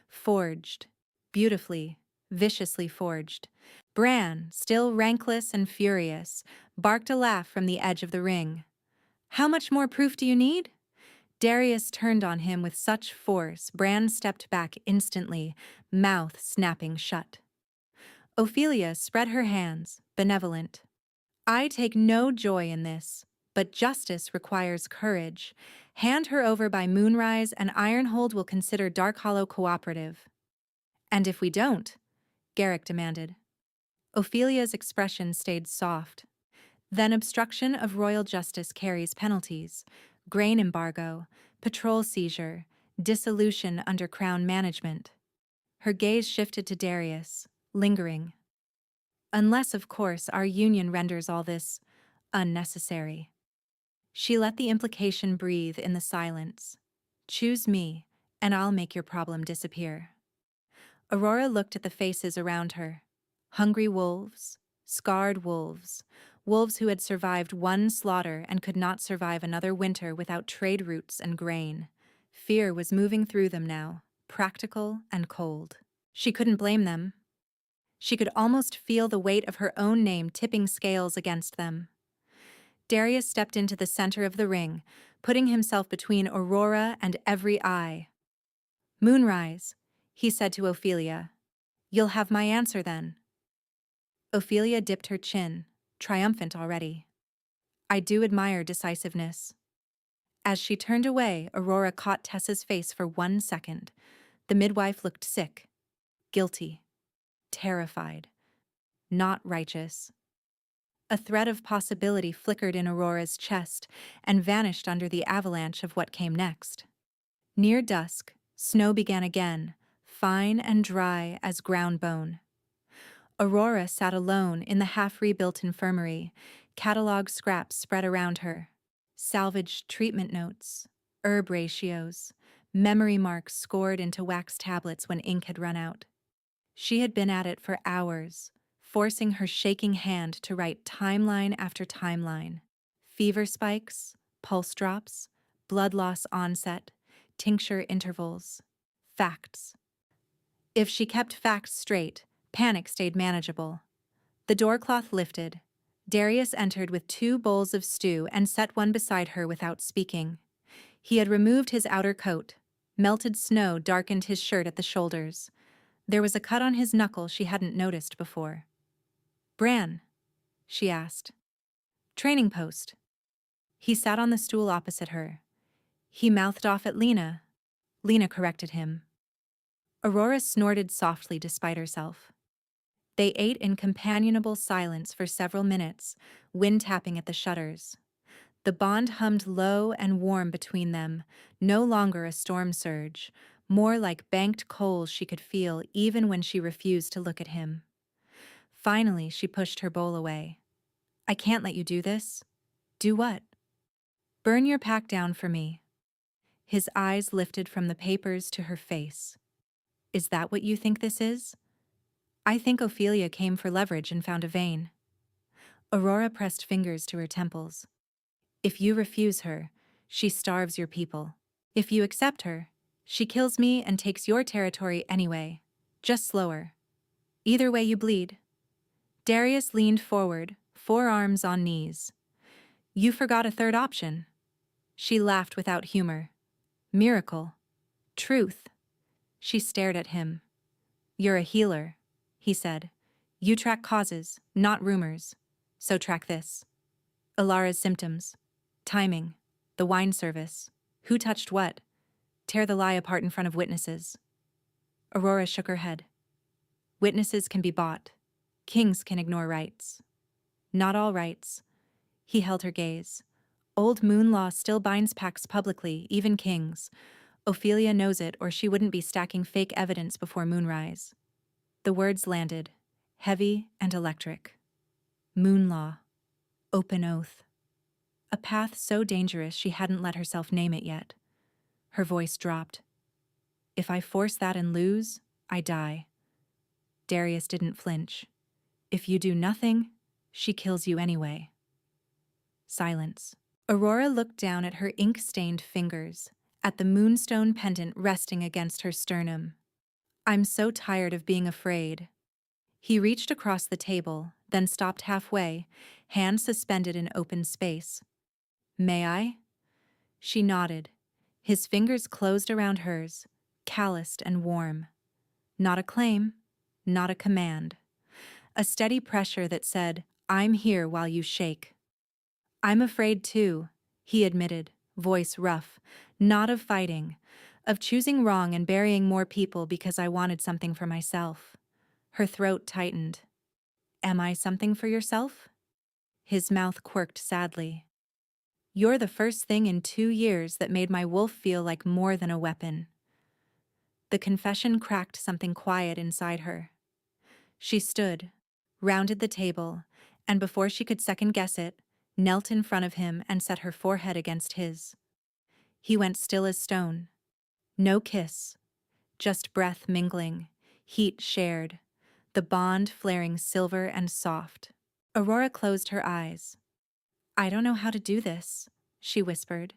Forged. Beautifully, viciously forged. Bran, still rankless and furious, barked a laugh from the edge of the ring. "How much more proof do you need?" Darius turned on him with such force, Bran stepped back instantly, mouth snapping shut. Ophelia spread her hands, benevolent. "I take no joy in this, but justice requires courage. Hand her over by moonrise and Ironhold will consider Darkhollow cooperative." "And if we don't?" Garrick demanded. Ophelia's expression stayed soft. "Then obstruction of royal justice carries penalties: grain embargo, patrol seizure, dissolution under crown management." Her gaze shifted to Darius, lingering. "Unless, of course, our union renders all this unnecessary." She let the implication breathe in the silence. "Choose me, and I'll make your problem disappear." Aurora looked at the faces around her. Hungry wolves, scarred wolves, wolves who had survived one slaughter and could not survive another winter without trade routes and grain. Fear was moving through them now, practical and cold. She couldn't blame them. She could almost feel the weight of her own name tipping scales against them. Darius stepped into the center of the ring, putting himself between Aurora and every eye. "Moonrise," he said to Ophelia. "You'll have my answer then." Ophelia dipped her chin, triumphant already. "I do admire decisiveness." As she turned away, Aurora caught Tessa's face for 1 second. The midwife looked sick, guilty, terrified, not righteous. A thread of possibility flickered in Aurora's chest and vanished under the avalanche of what came next. Near dusk, snow began again, fine and dry as ground bone. Aurora sat alone in the half-rebuilt infirmary, catalog scraps spread around her. Salvaged treatment notes, herb ratios, memory marks scored into wax tablets when ink had run out. She had been at it for hours, forcing her shaking hand to write timeline after timeline. Fever spikes, pulse drops, blood loss onset, tincture intervals. Facts. If she kept facts straight, panic stayed manageable. The doorcloth lifted. Darius entered with 2 bowls of stew and set one beside her without speaking. He had removed his outer coat. Melted snow darkened his shirt at the shoulders. There was a cut on his knuckle she hadn't noticed before. "Bran?" she asked. "Training post." He sat on the stool opposite her. He mouthed off at Lena. Lena corrected him. Aurora snorted softly despite herself. They ate in companionable silence for several minutes, wind tapping at the shutters. The bond hummed low and warm between them, no longer a storm surge, more like banked coals she could feel even when she refused to look at him. Finally, she pushed her bowl away. I can't let you do this. Do what? Burn your pack down for me. His eyes lifted from the papers to her face. Is that what you think this is? I think Ophelia came for leverage and found a vein. Aurora pressed fingers to her temples. If you refuse her, she starves your people. If you accept her, she kills me and takes your territory anyway, just slower. Either way you bleed. Darius leaned forward, forearms on knees. You forgot a third option. She laughed without humor. Miracle. Truth. She stared at him. You're a healer, he said. You track causes, not rumors. So track this. Alara's symptoms. Timing. The wine service. Who touched what? Tear the lie apart in front of witnesses. Aurora shook her head. Witnesses can be bought. Kings can ignore rights. Not all rights. He held her gaze. Old moon law still binds pacts publicly, even kings. Ophelia knows it, or she wouldn't be stacking fake evidence before moonrise. The words landed, heavy and electric. Moon law. Open oath. A path so dangerous she hadn't let herself name it yet. Her voice dropped. If I force that and lose, I die. Darius didn't flinch. If you do nothing, she kills you anyway. Silence. Aurora looked down at her ink-stained fingers, at the moonstone pendant resting against her sternum. I'm so tired of being afraid. He reached across the table, then stopped halfway, hands suspended in open space. May I? She nodded. His fingers closed around hers, calloused and warm. Not a claim, not a command. A steady pressure that said, I'm here while you shake. I'm afraid too, he admitted, voice rough, not of fighting, of choosing wrong and burying more people because I wanted something for myself. Her throat tightened. Am I something for yourself? His mouth quirked sadly. You're the first thing in 2 years that made my wolf feel like more than a weapon. The confession cracked something quiet inside her. She stood, rounded the table, and before she could second-guess it, knelt in front of him and set her forehead against his. He went still as stone. No kiss, just breath mingling, heat shared, the bond flaring silver and soft. Aurora closed her eyes. I don't know how to do this, she whispered.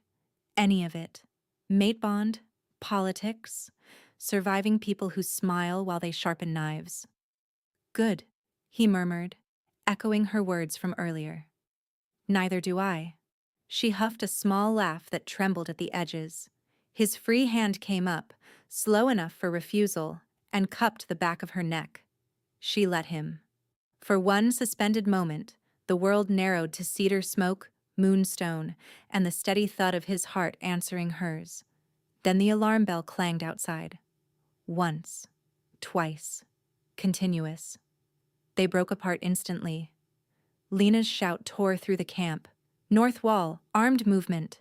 Any of it. Mate bond, politics, surviving people who smile while they sharpen knives. Good, he murmured, echoing her words from earlier. Neither do I. She huffed a small laugh that trembled at the edges. His free hand came up, slow enough for refusal, and cupped the back of her neck. She let him. For one suspended moment, the world narrowed to cedar smoke, moonstone, and the steady thud of his heart answering hers. Then the alarm bell clanged outside. Once. Twice. Continuous. They broke apart instantly. Lena's shout tore through the camp. North wall, armed movement.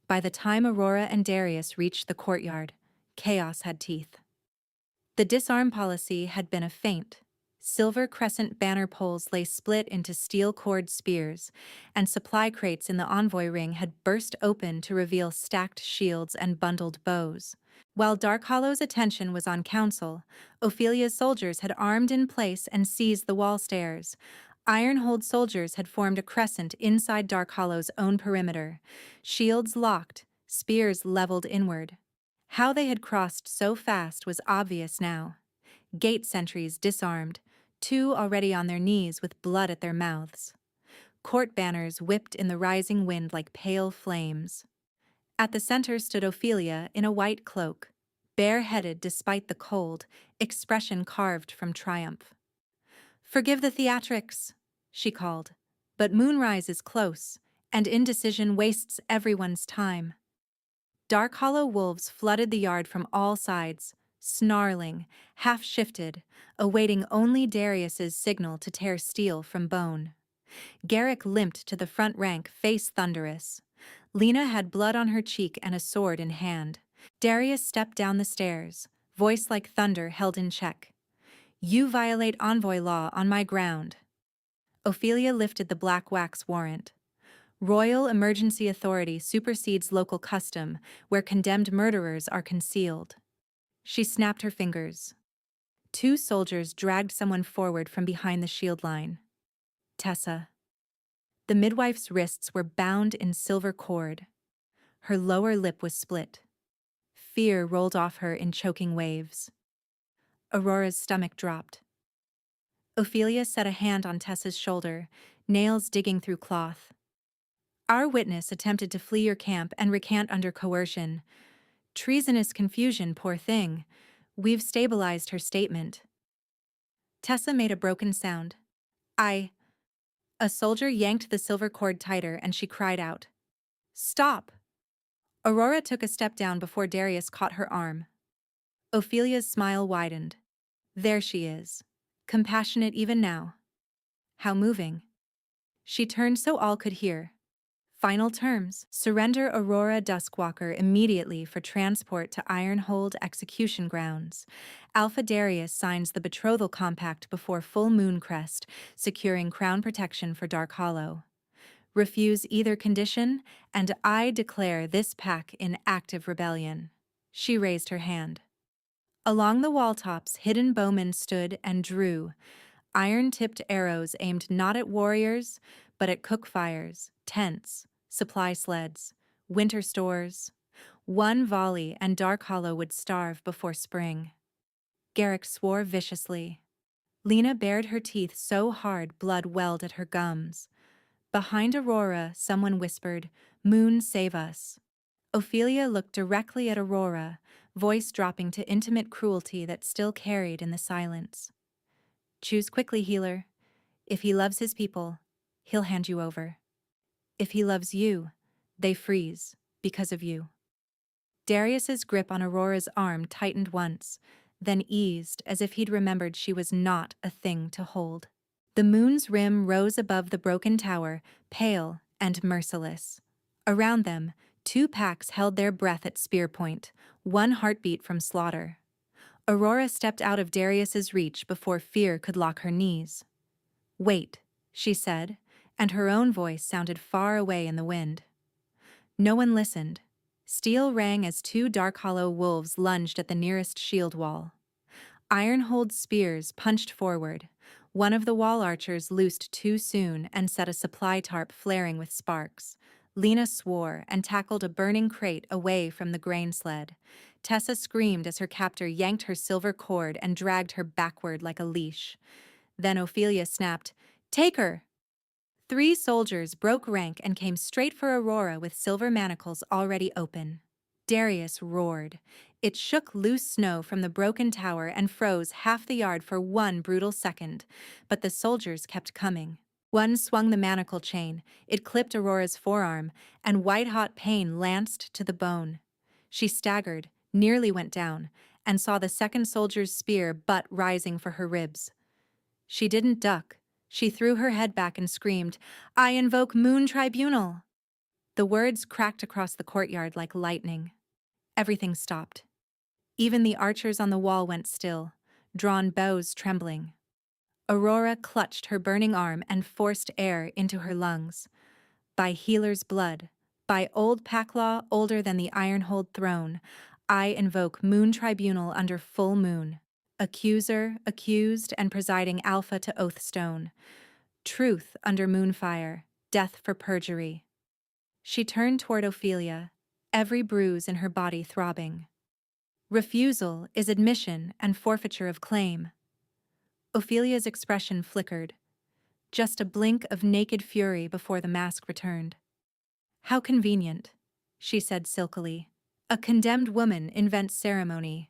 By the time Aurora and Darius reached the courtyard, chaos had teeth. The disarm policy had been a feint. Silver crescent banner poles lay split into steel-cored spears, and supply crates in the envoy ring had burst open to reveal stacked shields and bundled bows. While Darkhollow's attention was on council, Ophelia's soldiers had armed in place and seized the wall stairs. Ironhold soldiers had formed a crescent inside Darkhollow's own perimeter, shields locked, spears leveled inward. How they had crossed so fast was obvious now. Gate sentries disarmed, 2 already on their knees with blood at their mouths. Court banners whipped in the rising wind like pale flames. At the center stood Ophelia in a white cloak, bareheaded despite the cold, expression carved from triumph. Forgive the theatrics, she called, but moonrise is close, and indecision wastes everyone's time. Darkhollow wolves flooded the yard from all sides, snarling, half-shifted, awaiting only Darius's signal to tear steel from bone. Garrick limped to the front rank, face thunderous. Lena had blood on her cheek and a sword in hand. Darius stepped down the stairs, voice like thunder held in check. You violate envoy law on my ground. Ophelia lifted the black wax warrant. Royal emergency authority supersedes local custom, where condemned murderers are concealed. She snapped her fingers. 2 soldiers dragged someone forward from behind the shield line. Tessa. The midwife's wrists were bound in silver cord. Her lower lip was split. Fear rolled off her in choking waves. Aurora's stomach dropped. Ophelia set a hand on Tessa's shoulder, nails digging through cloth. Our witness attempted to flee your camp and recant under coercion. Treasonous confusion, poor thing. We've stabilized her statement. Tessa made a broken sound. A soldier yanked the silver cord tighter and she cried out. Stop! Aurora took a step down before Darius caught her arm. Ophelia's smile widened. There she is. Compassionate even now. How moving. She turned so all could hear. Final terms. Surrender Aurora Duskwalker immediately for transport to Ironhold execution grounds. Alpha Darius signs the betrothal compact before full moon crest, securing crown protection for Dark Hollow. Refuse either condition, and I declare this pack in active rebellion. She raised her hand. Along the wall tops, hidden bowmen stood and drew, iron-tipped arrows aimed not at warriors, but at cook fires, tents, supply sleds, winter stores. One volley and Dark Hollow would starve before spring. Garrick swore viciously. Lena bared her teeth so hard blood welled at her gums. Behind Aurora, someone whispered, Moon, save us. Ophelia looked directly at Aurora, voice dropping to intimate cruelty that still carried in the silence. Choose quickly, healer. If he loves his people, he'll hand you over. If he loves you, they freeze, because of you. Darius's grip on Aurora's arm tightened once, then eased as if he'd remembered she was not a thing to hold. The moon's rim rose above the broken tower, pale and merciless. Around them, 2 packs held their breath at spear point, 1 heartbeat from slaughter. Aurora stepped out of Darius's reach before fear could lock her knees. Wait, she said, and her own voice sounded far away in the wind. No one listened. Steel rang as 2 Dark Hollow wolves lunged at the nearest shield wall. Ironhold spears punched forward. One of the wall archers loosed too soon and set a supply tarp flaring with sparks. Lena swore and tackled a burning crate away from the grain sled. Tessa screamed as her captor yanked her silver cord and dragged her backward like a leash. Then Ophelia snapped, Take her! 3 soldiers broke rank and came straight for Aurora with silver manacles already open. Darius roared. It shook loose snow from the broken tower and froze half the yard for 1 brutal second, but the soldiers kept coming. One swung the manacle chain, it clipped Aurora's forearm, and white-hot pain lanced to the bone. She staggered, nearly went down, and saw the second soldier's spear butt rising for her ribs. She didn't duck. She threw her head back and screamed, I invoke Moon Tribunal! The words cracked across the courtyard like lightning. Everything stopped. Even the archers on the wall went still, drawn bows trembling. Aurora clutched her burning arm and forced air into her lungs. By healer's blood, by old pack law older than the Ironhold throne, I invoke Moon Tribunal under full moon. Accuser, accused, and presiding alpha to Oathstone. Truth under moonfire, death for perjury. She turned toward Ophelia, every bruise in her body throbbing. Refusal is admission and forfeiture of claim. Ophelia's expression flickered. Just a blink of naked fury before the mask returned. How convenient, she said silkily. A condemned woman invents ceremony.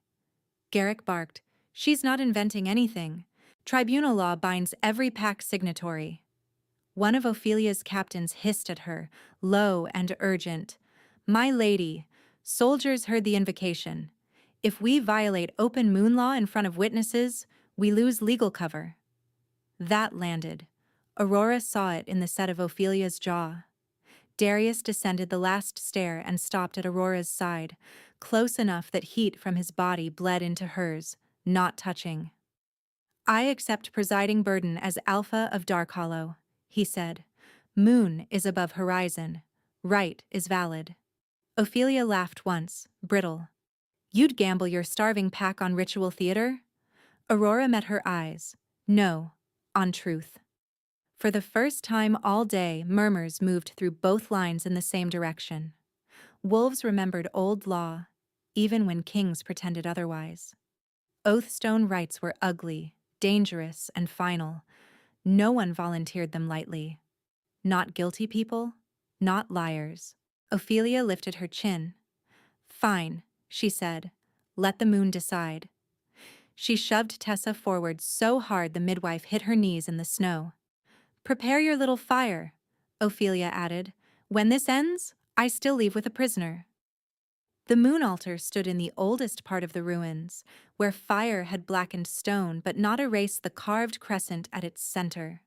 Garrick barked. She's not inventing anything. Tribunal law binds every pack signatory. One of Ophelia's captains hissed at her, low and urgent. My lady, soldiers heard the invocation. If we violate open moon law in front of witnesses, we lose legal cover. That landed. Aurora saw it in the set of Ophelia's jaw. Darius descended the last stair and stopped at Aurora's side, close enough that heat from his body bled into hers, not touching. "I accept presiding burden as Alpha of Dark Hollow," he said. "Moon is above horizon. Right is valid." Ophelia laughed once, brittle. "You'd gamble your starving pack on ritual theater?" Aurora met her eyes. "No, on truth." For the first time all day, murmurs moved through both lines in the same direction. Wolves remembered old law, even when kings pretended otherwise. Oathstone rites were ugly, dangerous, and final. No one volunteered them lightly. Not guilty people, not liars. Ophelia lifted her chin. "Fine," she said. "Let the moon decide." She shoved Tessa forward so hard the midwife hit her knees in the snow. "Prepare your little fire," Ophelia added. "When this ends, I still leave with a prisoner." The moon altar stood in the oldest part of the ruins, where fire had blackened stone but not erased the carved crescent at its center.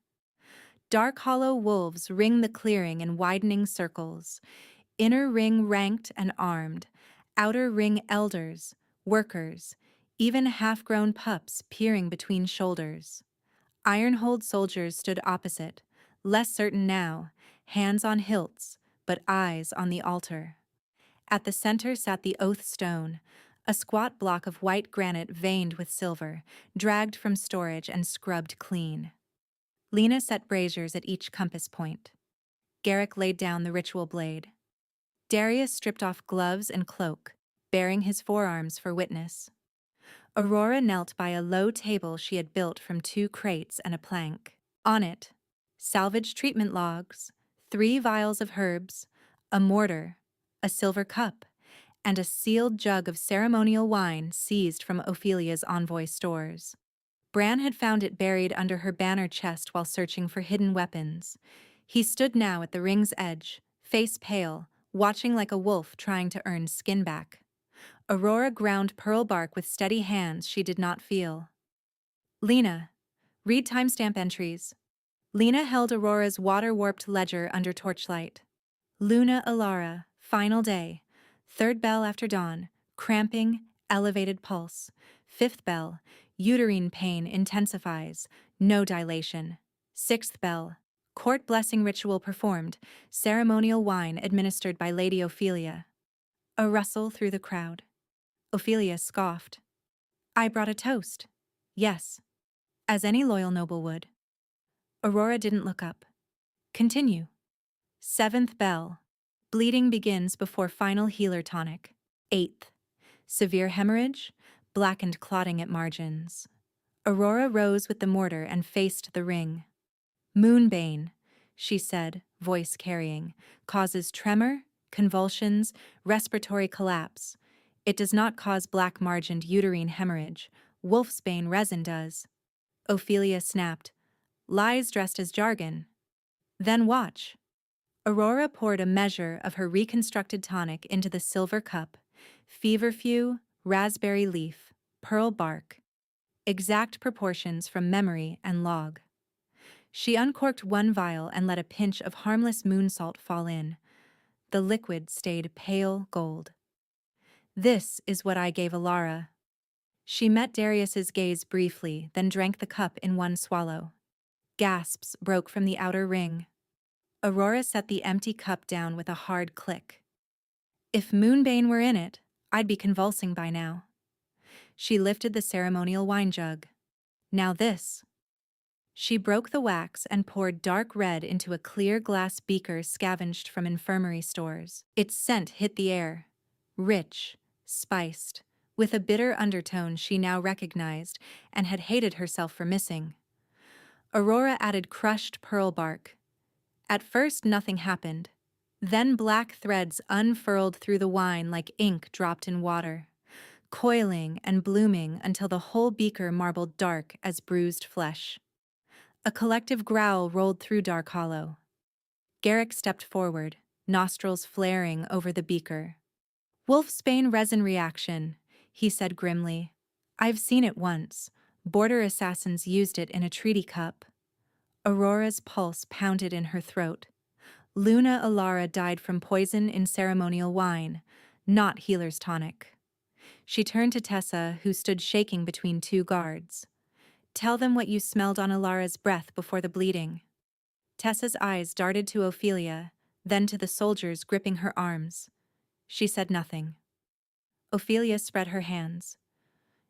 Dark hollow wolves ring the clearing in widening circles, inner ring ranked and armed, outer ring elders, workers, even half-grown pups peering between shoulders. Ironhold soldiers stood opposite, less certain now, hands on hilts, but eyes on the altar. At the center sat the oath stone, a squat block of white granite veined with silver, dragged from storage and scrubbed clean. Lena set braziers at each compass point. Garrick laid down the ritual blade. Darius stripped off gloves and cloak, baring his forearms for witness. Aurora knelt by a low table she had built from 2 crates and a plank. On it, salvage treatment logs, 3 vials of herbs, a mortar, a silver cup, and a sealed jug of ceremonial wine seized from Ophelia's envoy stores. Bran had found it buried under her banner chest while searching for hidden weapons. He stood now at the ring's edge, face pale, watching like a wolf trying to earn skin back. Aurora ground pearl bark with steady hands she did not feel. "Lena, read timestamp entries." Lena held Aurora's water-warped ledger under torchlight. "Luna Alara, final day. 3rd bell after dawn, cramping, elevated pulse. 5th bell, uterine pain intensifies, no dilation. 6th bell, court blessing ritual performed, ceremonial wine administered by Lady Ophelia." A rustle through the crowd. Ophelia scoffed. "I brought a toast." "Yes, as any loyal noble would." Aurora didn't look up. "Continue." 7th bell. Bleeding begins before final healer tonic. 8th. Severe hemorrhage, blackened clotting at margins. Aurora rose with the mortar and faced the ring. "Moonbane," she said, voice carrying, "causes tremor, convulsions, respiratory collapse. It does not cause black-margined uterine hemorrhage. Wolfsbane resin does." Ophelia snapped. "Lies dressed as jargon." "Then watch." Aurora poured a measure of her reconstructed tonic into the silver cup. Feverfew, raspberry leaf, pearl bark. Exact proportions from memory and log. She uncorked 1 vial and let a pinch of harmless moon salt fall in. The liquid stayed pale gold. "This is what I gave Alara." She met Darius's gaze briefly, then drank the cup in 1 swallow. Gasps broke from the outer ring. Aurora set the empty cup down with a hard click. "If Moonbane were in it, I'd be convulsing by now." She lifted the ceremonial wine jug. "Now this." She broke the wax and poured dark red into a clear glass beaker scavenged from infirmary stores. Its scent hit the air. Rich, spiced, with a bitter undertone she now recognized and had hated herself for missing. Aurora added crushed pearl bark. At first nothing happened. Then black threads unfurled through the wine like ink dropped in water, coiling and blooming until the whole beaker marbled dark as bruised flesh. A collective growl rolled through Dark Hollow. Garrick stepped forward, nostrils flaring over the beaker. "Wolfsbane resin reaction," he said grimly. "I've seen it once. Border assassins used it in a treaty cup." Aurora's pulse pounded in her throat. Luna Alara died from poison in ceremonial wine, not healer's tonic. She turned to Tessa, who stood shaking between two guards. Tell them what you smelled on Alara's breath before the bleeding. Tessa's eyes darted to Ophelia, then to the soldiers gripping her arms. She said nothing. Ophelia spread her hands.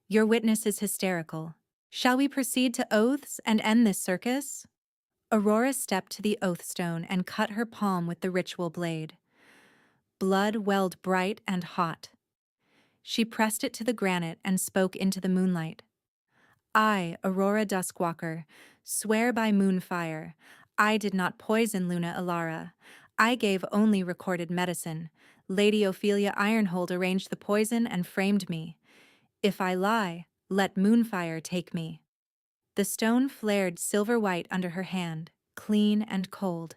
Your witness is hysterical. Shall we proceed to oaths and end this circus? Aurora stepped to the oath stone and cut her palm with the ritual blade. Blood welled bright and hot. She pressed it to the granite and spoke into the moonlight. I, Aurora Duskwalker, swear by moonfire, I did not poison Luna Alara. I gave only recorded medicine. Lady Ophelia Ironhold arranged the poison and framed me. If I lie, let moonfire take me. The stone flared silver-white under her hand, clean and cold.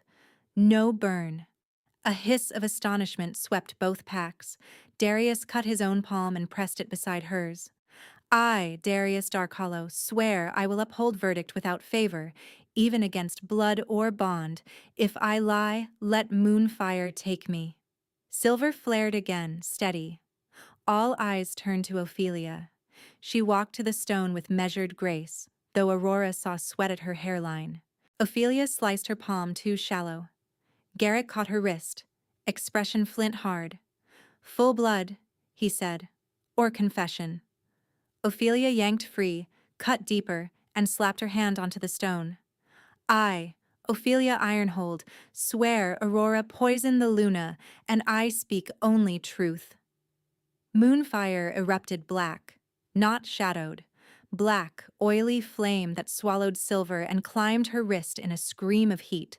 No burn. A hiss of astonishment swept both packs. Darius cut his own palm and pressed it beside hers. I, Darius Darkhollow, swear I will uphold verdict without favor, even against blood or bond. If I lie, let moonfire take me. Silver flared again, steady. All eyes turned to Ophelia. She walked to the stone with measured grace, though Aurora saw sweat at her hairline. Ophelia sliced her palm too shallow. Garrett caught her wrist, expression flint hard. Full blood, he said, or confession. Ophelia yanked free, cut deeper, and slapped her hand onto the stone. I, Ophelia Ironhold, swear Aurora poisoned the Luna, and I speak only truth. Moonfire erupted black, not shadowed. Black, oily flame that swallowed silver and climbed her wrist in a scream of heat.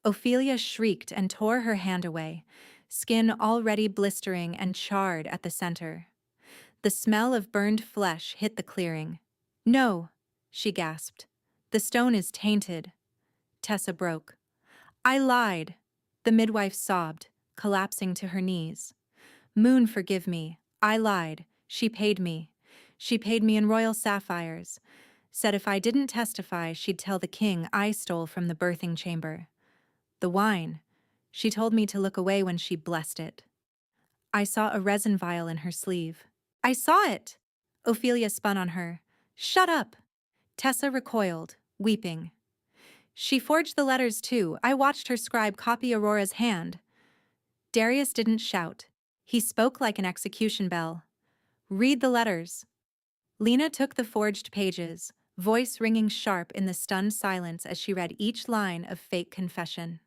Ophelia shrieked and tore her hand away, skin already blistering and charred at the center. The smell of burned flesh hit the clearing. No, she gasped. The stone is tainted. Tessa broke. I lied. The midwife sobbed, collapsing to her knees. Moon, forgive me. I lied. She paid me. She paid me in royal sapphires. Said if I didn't testify, she'd tell the king I stole from the birthing chamber. The wine. She told me to look away when she blessed it. I saw a resin vial in her sleeve. I saw it! Ophelia spun on her. Shut up! Tessa recoiled, weeping. She forged the letters too. I watched her scribe copy Aurora's hand. Darius didn't shout. He spoke like an execution bell. Read the letters. Lena took the forged pages, voice ringing sharp in the stunned silence as she read each line of fake confession.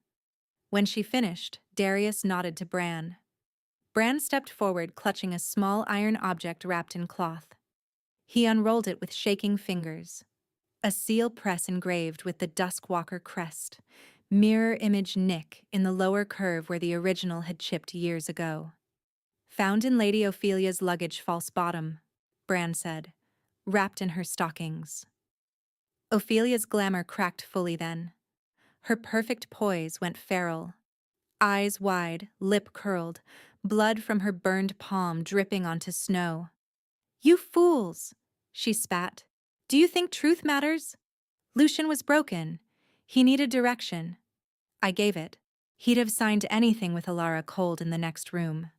When she finished, Darius nodded to Bran. Bran stepped forward, clutching a small iron object wrapped in cloth. He unrolled it with shaking fingers. A seal press engraved with the Duskwalker crest, mirror image nick in the lower curve where the original had chipped years ago. Found in Lady Ophelia's luggage false bottom, Bran said, wrapped in her stockings. Ophelia's glamour cracked fully then. Her perfect poise went feral. Eyes wide, lip curled, blood from her burned palm dripping onto snow. You fools, she spat. Do you think truth matters? Lucian was broken. He needed direction. I gave it. He'd have signed anything with Alara cold in the next room.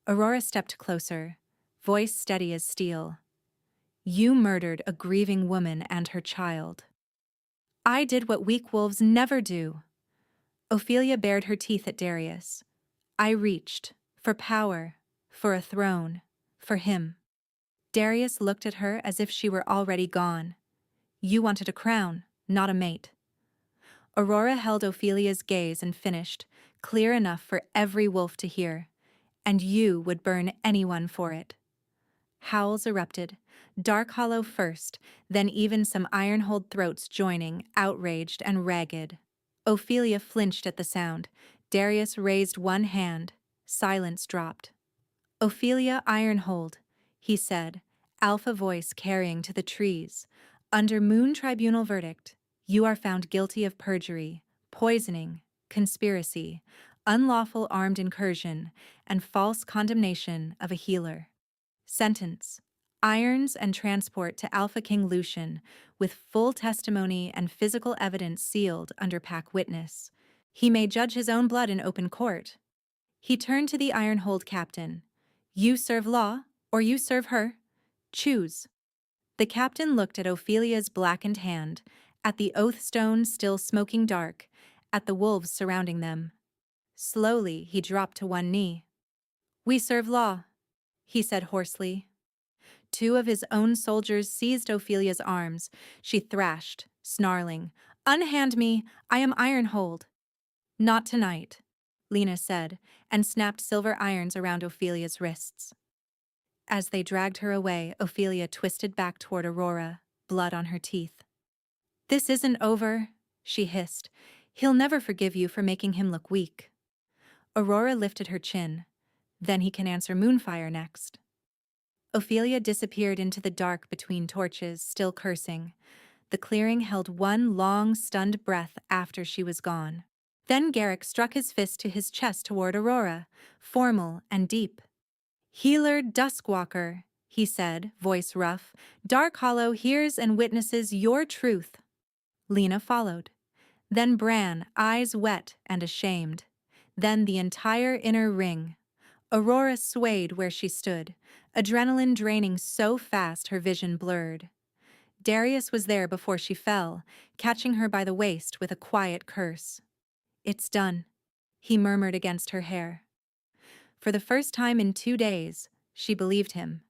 Aurora stepped closer, voice steady as steel. You murdered a grieving woman and her child. I did what weak wolves never do. Ophelia bared her teeth at Darius. I reached, for power, for a throne, for him. Darius looked at her as if she were already gone. You wanted a crown, not a mate. Aurora held Ophelia's gaze and finished, clear enough for every wolf to hear. And you would burn anyone for it. Howls erupted, Darkhollow first, then even some Ironhold throats joining, outraged and ragged. Ophelia flinched at the sound. Darius raised one hand. Silence dropped. Ophelia Ironhold, he said, alpha voice carrying to the trees. Under Moon Tribunal verdict, you are found guilty of perjury, poisoning, conspiracy, unlawful armed incursion, and false condemnation of a healer. Sentence: irons and transport to Alpha King Lucian, with full testimony and physical evidence sealed under pack witness. He may judge his own blood in open court. He turned to the Ironhold captain. You serve law, or you serve her. Choose. The captain looked at Ophelia's blackened hand, at the oath stone still smoking dark, at the wolves surrounding them. Slowly, he dropped to one knee. We serve law, he said hoarsely. Two of his own soldiers seized Ophelia's arms. She thrashed, snarling, Unhand me, I am Ironhold. Not tonight, Lena said, and snapped silver irons around Ophelia's wrists. As they dragged her away, Ophelia twisted back toward Aurora, blood on her teeth. This isn't over, she hissed. He'll never forgive you for making him look weak. Aurora lifted her chin. Then he can answer Moonfire next. Ophelia disappeared into the dark between torches, still cursing. The clearing held one long, stunned breath after she was gone. Then Garrick struck his fist to his chest toward Aurora, formal and deep. Healer Duskwalker, he said, voice rough, Dark Hollow hears and witnesses your truth. Lena followed. Then Bran, eyes wet and ashamed. Then the entire inner ring. Aurora swayed where she stood, adrenaline draining so fast her vision blurred. Darius was there before she fell, catching her by the waist with a quiet curse. It's done, he murmured against her hair. For the first time in 2 days, she believed him.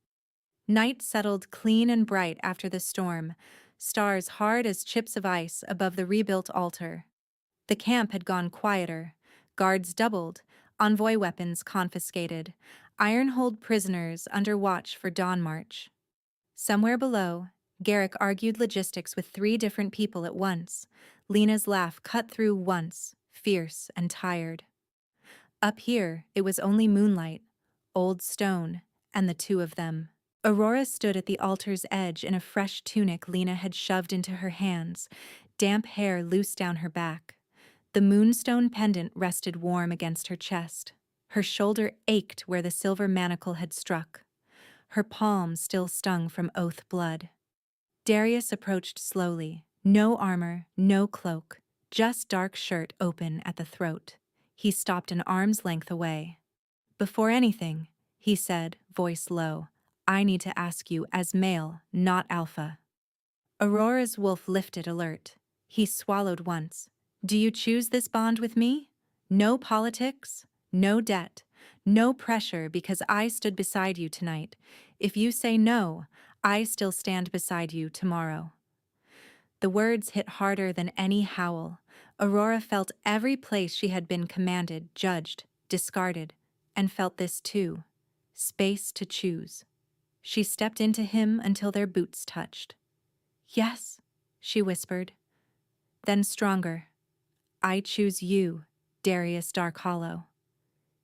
Night settled clean and bright after the storm, stars hard as chips of ice above the rebuilt altar. The camp had gone quieter, guards doubled, envoy weapons confiscated, Ironhold prisoners under watch for dawn march. Somewhere below, Garrick argued logistics with 3 different people at once. Lena's laugh cut through once, fierce and tired. Up here, it was only moonlight, old stone, and the 2 of them. Aurora stood at the altar's edge in a fresh tunic Lena had shoved into her hands, damp hair loose down her back. The moonstone pendant rested warm against her chest. Her shoulder ached where the silver manacle had struck. Her palm still stung from oath blood. Darius approached slowly. No armor, no cloak, just dark shirt open at the throat. He stopped an arm's length away. Before anything, he said, voice low, I need to ask you as male, not alpha. Aurora's wolf lifted alert. He swallowed once. Do you choose this bond with me? No politics, no debt, no pressure because I stood beside you tonight. If you say no, I still stand beside you tomorrow. The words hit harder than any howl. Aurora felt every place she had been commanded, judged, discarded, and felt this too. Space to choose. She stepped into him until their boots touched. Yes, she whispered. Then stronger. I choose you, Darius Dark Hollow.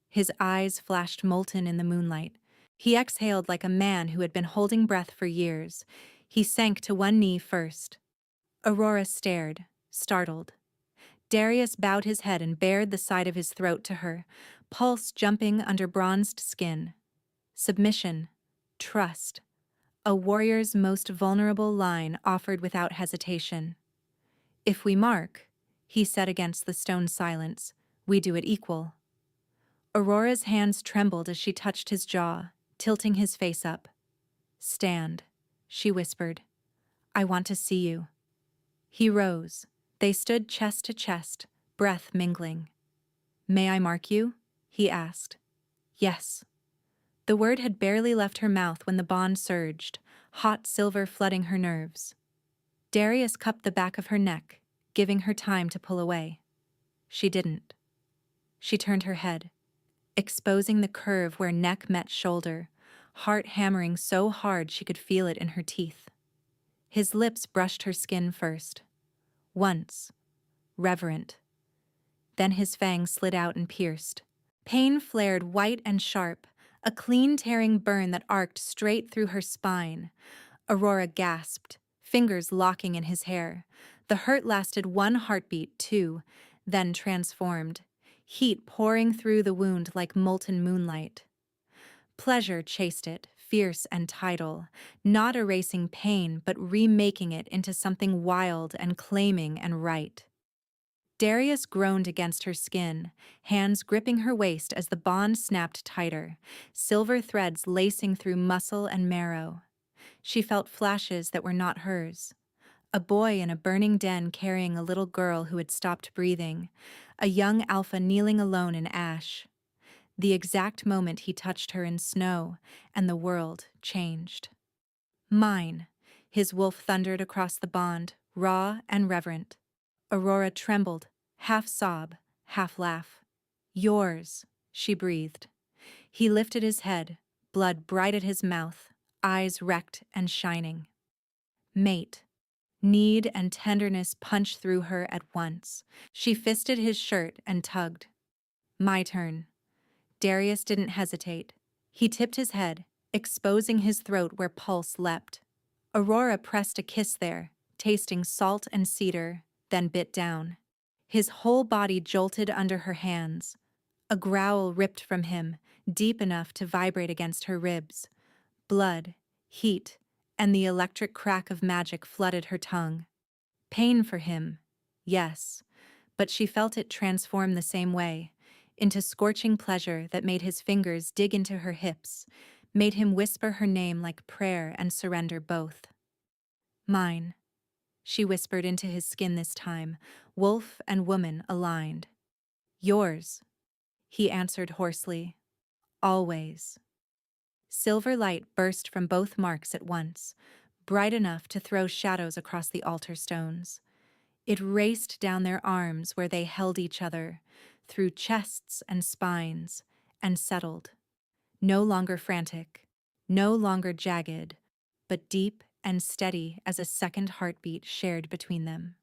His eyes flashed molten in the moonlight. He exhaled like a man who had been holding breath for years. He sank to one knee first. Aurora stared, startled. Darius bowed his head and bared the side of his throat to her, pulse jumping under bronzed skin. Submission, trust, a warrior's most vulnerable line offered without hesitation. If we mark, he said against the stone silence, we do it equal. Aurora's hands trembled as she touched his jaw, tilting his face up. Stand, she whispered. I want to see you. He rose. They stood chest to chest, breath mingling. May I mark you? He asked. Yes. The word had barely left her mouth when the bond surged, hot silver flooding her nerves. Darius cupped the back of her neck, giving her time to pull away. She didn't. She turned her head, exposing the curve where neck met shoulder, heart hammering so hard she could feel it in her teeth. His lips brushed her skin first. Once. Reverent. Then his fangs slid out and pierced. Pain flared white and sharp, a clean tearing burn that arced straight through her spine. Aurora gasped, fingers locking in his hair. The hurt lasted 1 heartbeat, 2, then transformed, heat pouring through the wound like molten moonlight. Pleasure chased it, fierce and tidal, not erasing pain but remaking it into something wild and claiming and right. Darius groaned against her skin, hands gripping her waist as the bond snapped tighter, silver threads lacing through muscle and marrow. She felt flashes that were not hers. A boy in a burning den carrying a little girl who had stopped breathing, a young alpha kneeling alone in ash. The exact moment he touched her in snow, and the world changed. Mine, his wolf thundered across the bond, raw and reverent. Aurora trembled, half sob, half laugh. Yours, she breathed. He lifted his head, blood bright at his mouth, eyes wrecked and shining. Mate. Need and tenderness punched through her at once. She fisted his shirt and tugged. My turn. Darius didn't hesitate. He tipped his head, exposing his throat where pulse leapt. Aurora pressed a kiss there, tasting salt and cedar, then bit down. His whole body jolted under her hands. A growl ripped from him, deep enough to vibrate against her ribs. Blood, heat, and the electric crack of magic flooded her tongue. Pain for him, yes, but she felt it transform the same way, into scorching pleasure that made his fingers dig into her hips, made him whisper her name like prayer and surrender both. Mine, she whispered into his skin this time, wolf and woman aligned. Yours, he answered hoarsely. Always. Silver light burst from both marks at once, bright enough to throw shadows across the altar stones. It raced down their arms where they held each other, through chests and spines, and settled. No longer frantic, no longer jagged, but deep and steady as a second heartbeat shared between them.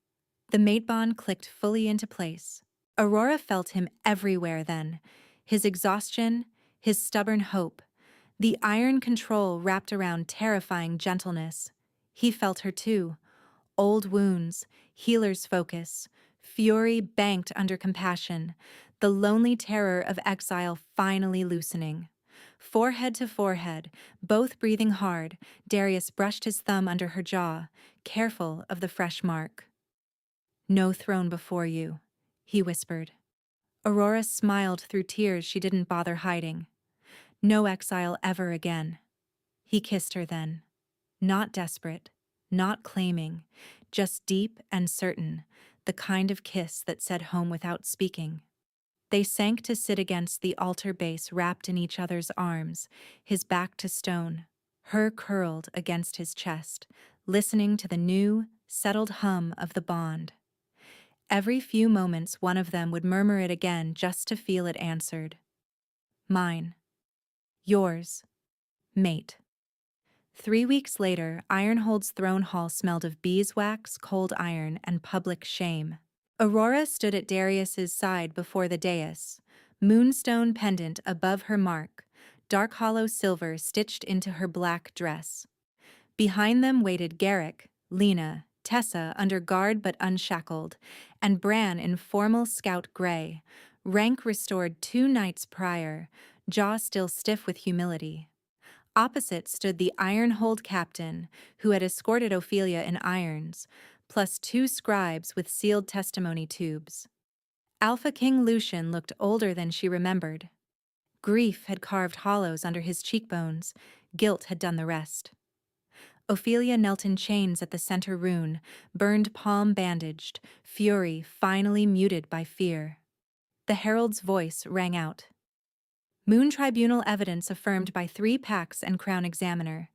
The mate bond clicked fully into place. Aurora felt him everywhere then, his exhaustion, his stubborn hope, the iron control wrapped around terrifying gentleness. He felt her too. Old wounds, healer's focus, fury banked under compassion, the lonely terror of exile finally loosening. Forehead to forehead, both breathing hard, Darius brushed his thumb under her jaw, careful of the fresh mark. No throne before you, he whispered. Aurora smiled through tears she didn't bother hiding. No exile ever again. He kissed her then. Not desperate, not claiming, just deep and certain, the kind of kiss that said home without speaking. They sank to sit against the altar base wrapped in each other's arms, his back to stone, her curled against his chest, listening to the new, settled hum of the bond. Every few moments one of them would murmur it again just to feel it answered. Mine. Yours. Mate. 3 weeks later, Ironhold's throne hall smelled of beeswax, cold iron, and public shame. Aurora stood at Darius's side before the dais, moonstone pendant above her mark, dark hollow silver stitched into her black dress. Behind them waited Garrick, Lena, Tessa under guard but unshackled, and Bran in formal scout gray, rank restored 2 nights prior, jaw still stiff with humility. Opposite stood the Ironhold captain, who had escorted Ophelia in irons, plus 2 scribes with sealed testimony tubes. Alpha King Lucian looked older than she remembered. Grief had carved hollows under his cheekbones, guilt had done the rest. Ophelia knelt in chains at the center rune, burned palm bandaged, fury finally muted by fear. The herald's voice rang out. Moon Tribunal evidence affirmed by 3 packs and Crown Examiner.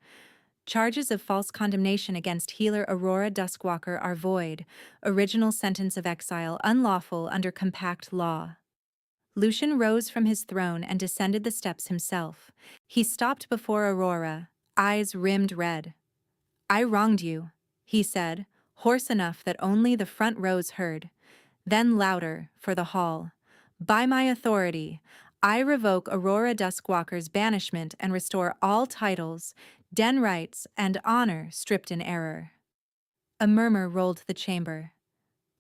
Charges of false condemnation against healer Aurora Duskwalker are void. Original sentence of exile unlawful under compact law. Lucian rose from his throne and descended the steps himself. He stopped before Aurora, eyes rimmed red. I wronged you, he said, hoarse enough that only the front rows heard. Then louder, for the hall. By my authority, I revoke Aurora Duskwalker's banishment and restore all titles, den rights, and honor stripped in error. A murmur rolled the chamber.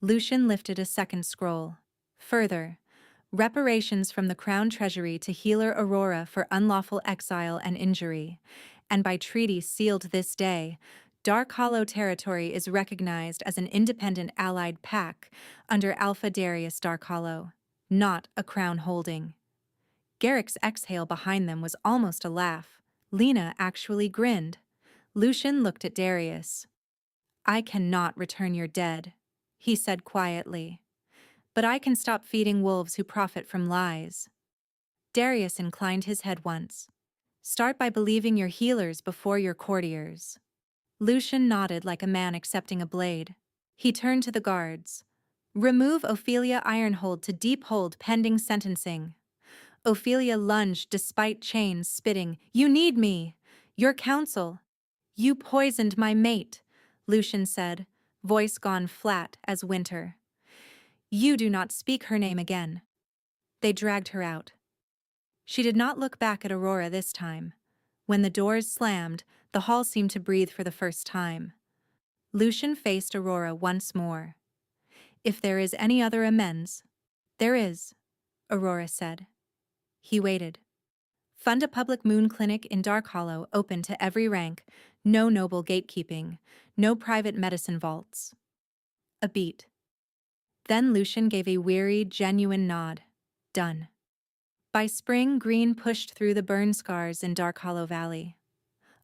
Lucian lifted a second scroll. Further, reparations from the Crown Treasury to healer Aurora for unlawful exile and injury, and by treaty sealed this day, Dark Hollow territory is recognized as an independent allied pack under Alpha Darius Dark Hollow, not a crown holding. Garrick's exhale behind them was almost a laugh. Lena actually grinned. Lucian looked at Darius. "I cannot return your dead," he said quietly. "But I can stop feeding wolves who profit from lies." Darius inclined his head once. "Start by believing your healers before your courtiers." Lucian nodded like a man accepting a blade. He turned to the guards. "Remove Ophelia Ironhold to deep hold pending sentencing." Ophelia lunged despite chains, spitting, "You need me! Your counsel!" "You poisoned my mate," Lucian said, voice gone flat as winter. "You do not speak her name again." They dragged her out. She did not look back at Aurora this time. When the doors slammed, the hall seemed to breathe for the first time. Lucian faced Aurora once more. "If there is any other amends—" "There is," Aurora said. He waited. "Fund a public moon clinic in Dark Hollow open to every rank, no noble gatekeeping, no private medicine vaults." A beat. Then Lucian gave a weary, genuine nod. Done. By spring, green pushed through the burn scars in Dark Hollow Valley.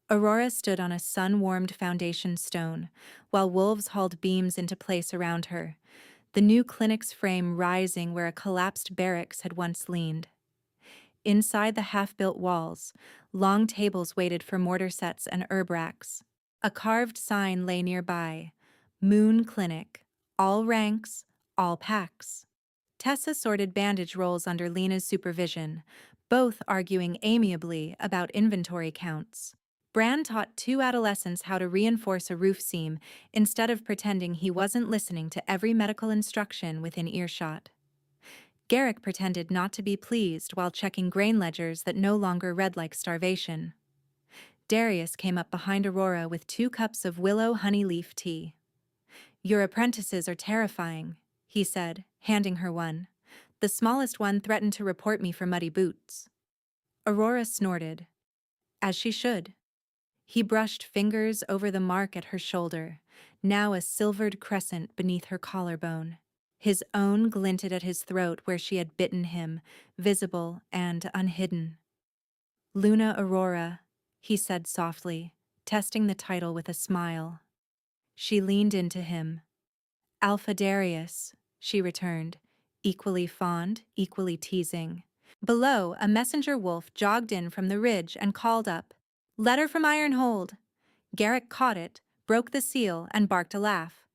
Aurora stood on a sun-warmed foundation stone, while wolves hauled beams into place around her, the new clinic's frame rising where a collapsed barracks had once leaned. Inside the half-built walls, long tables waited for mortar sets and herb racks. A carved sign lay nearby, "Moon Clinic, all ranks, all packs." Tessa sorted bandage rolls under Lena's supervision, both arguing amiably about inventory counts. Bran taught two adolescents how to reinforce a roof seam instead of pretending he wasn't listening to every medical instruction within earshot. Garrick pretended not to be pleased while checking grain ledgers that no longer read like starvation. Darius came up behind Aurora with 2 cups of willow honey leaf tea. "Your apprentices are terrifying," he said, handing her one. "The smallest one threatened to report me for muddy boots." Aurora snorted. As she should. He brushed fingers over the mark at her shoulder, now a silvered crescent beneath her collarbone. His own glinted at his throat where she had bitten him, visible and unhidden. "Luna Aurora," he said softly, testing the title with a smile. She leaned into him. "Alpha Darius," she returned, equally fond, equally teasing. Below, a messenger wolf jogged in from the ridge and called up, "Letter from Ironhold." Garrick caught it, broke the seal, and barked a laugh.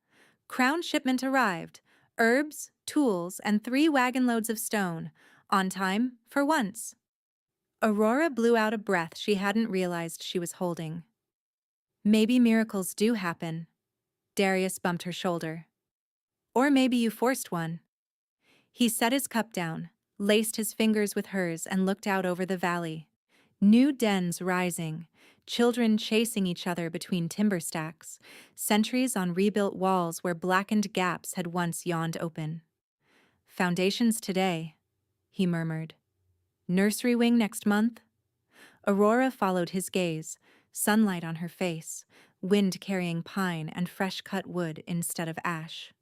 Crown shipment arrived. Herbs, tools, and 3 wagon loads of stone. On time, for once. Aurora blew out a breath she hadn't realized she was holding. "Maybe miracles do happen." Darius bumped her shoulder. "Or maybe you forced one." He set his cup down, laced his fingers with hers, and looked out over the valley. New dens rising, children chasing each other between timber stacks, sentries on rebuilt walls where blackened gaps had once yawned open. "Foundations today," he murmured. "Nursery wing next month?" Aurora followed his gaze, sunlight on her face, wind carrying pine and fresh-cut wood instead of ash.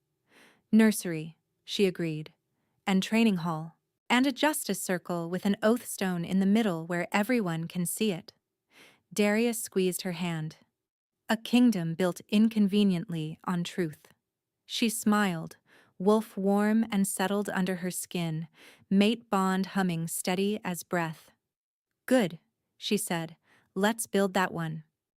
"Nursery," she agreed, "and training hall. And a justice circle with an oath stone in the middle where everyone can see it." Darius squeezed her hand. "A kingdom built inconveniently on truth." She smiled, wolf warm and settled under her skin, mate bond humming steady as breath. "Good," she said. "Let's build that one."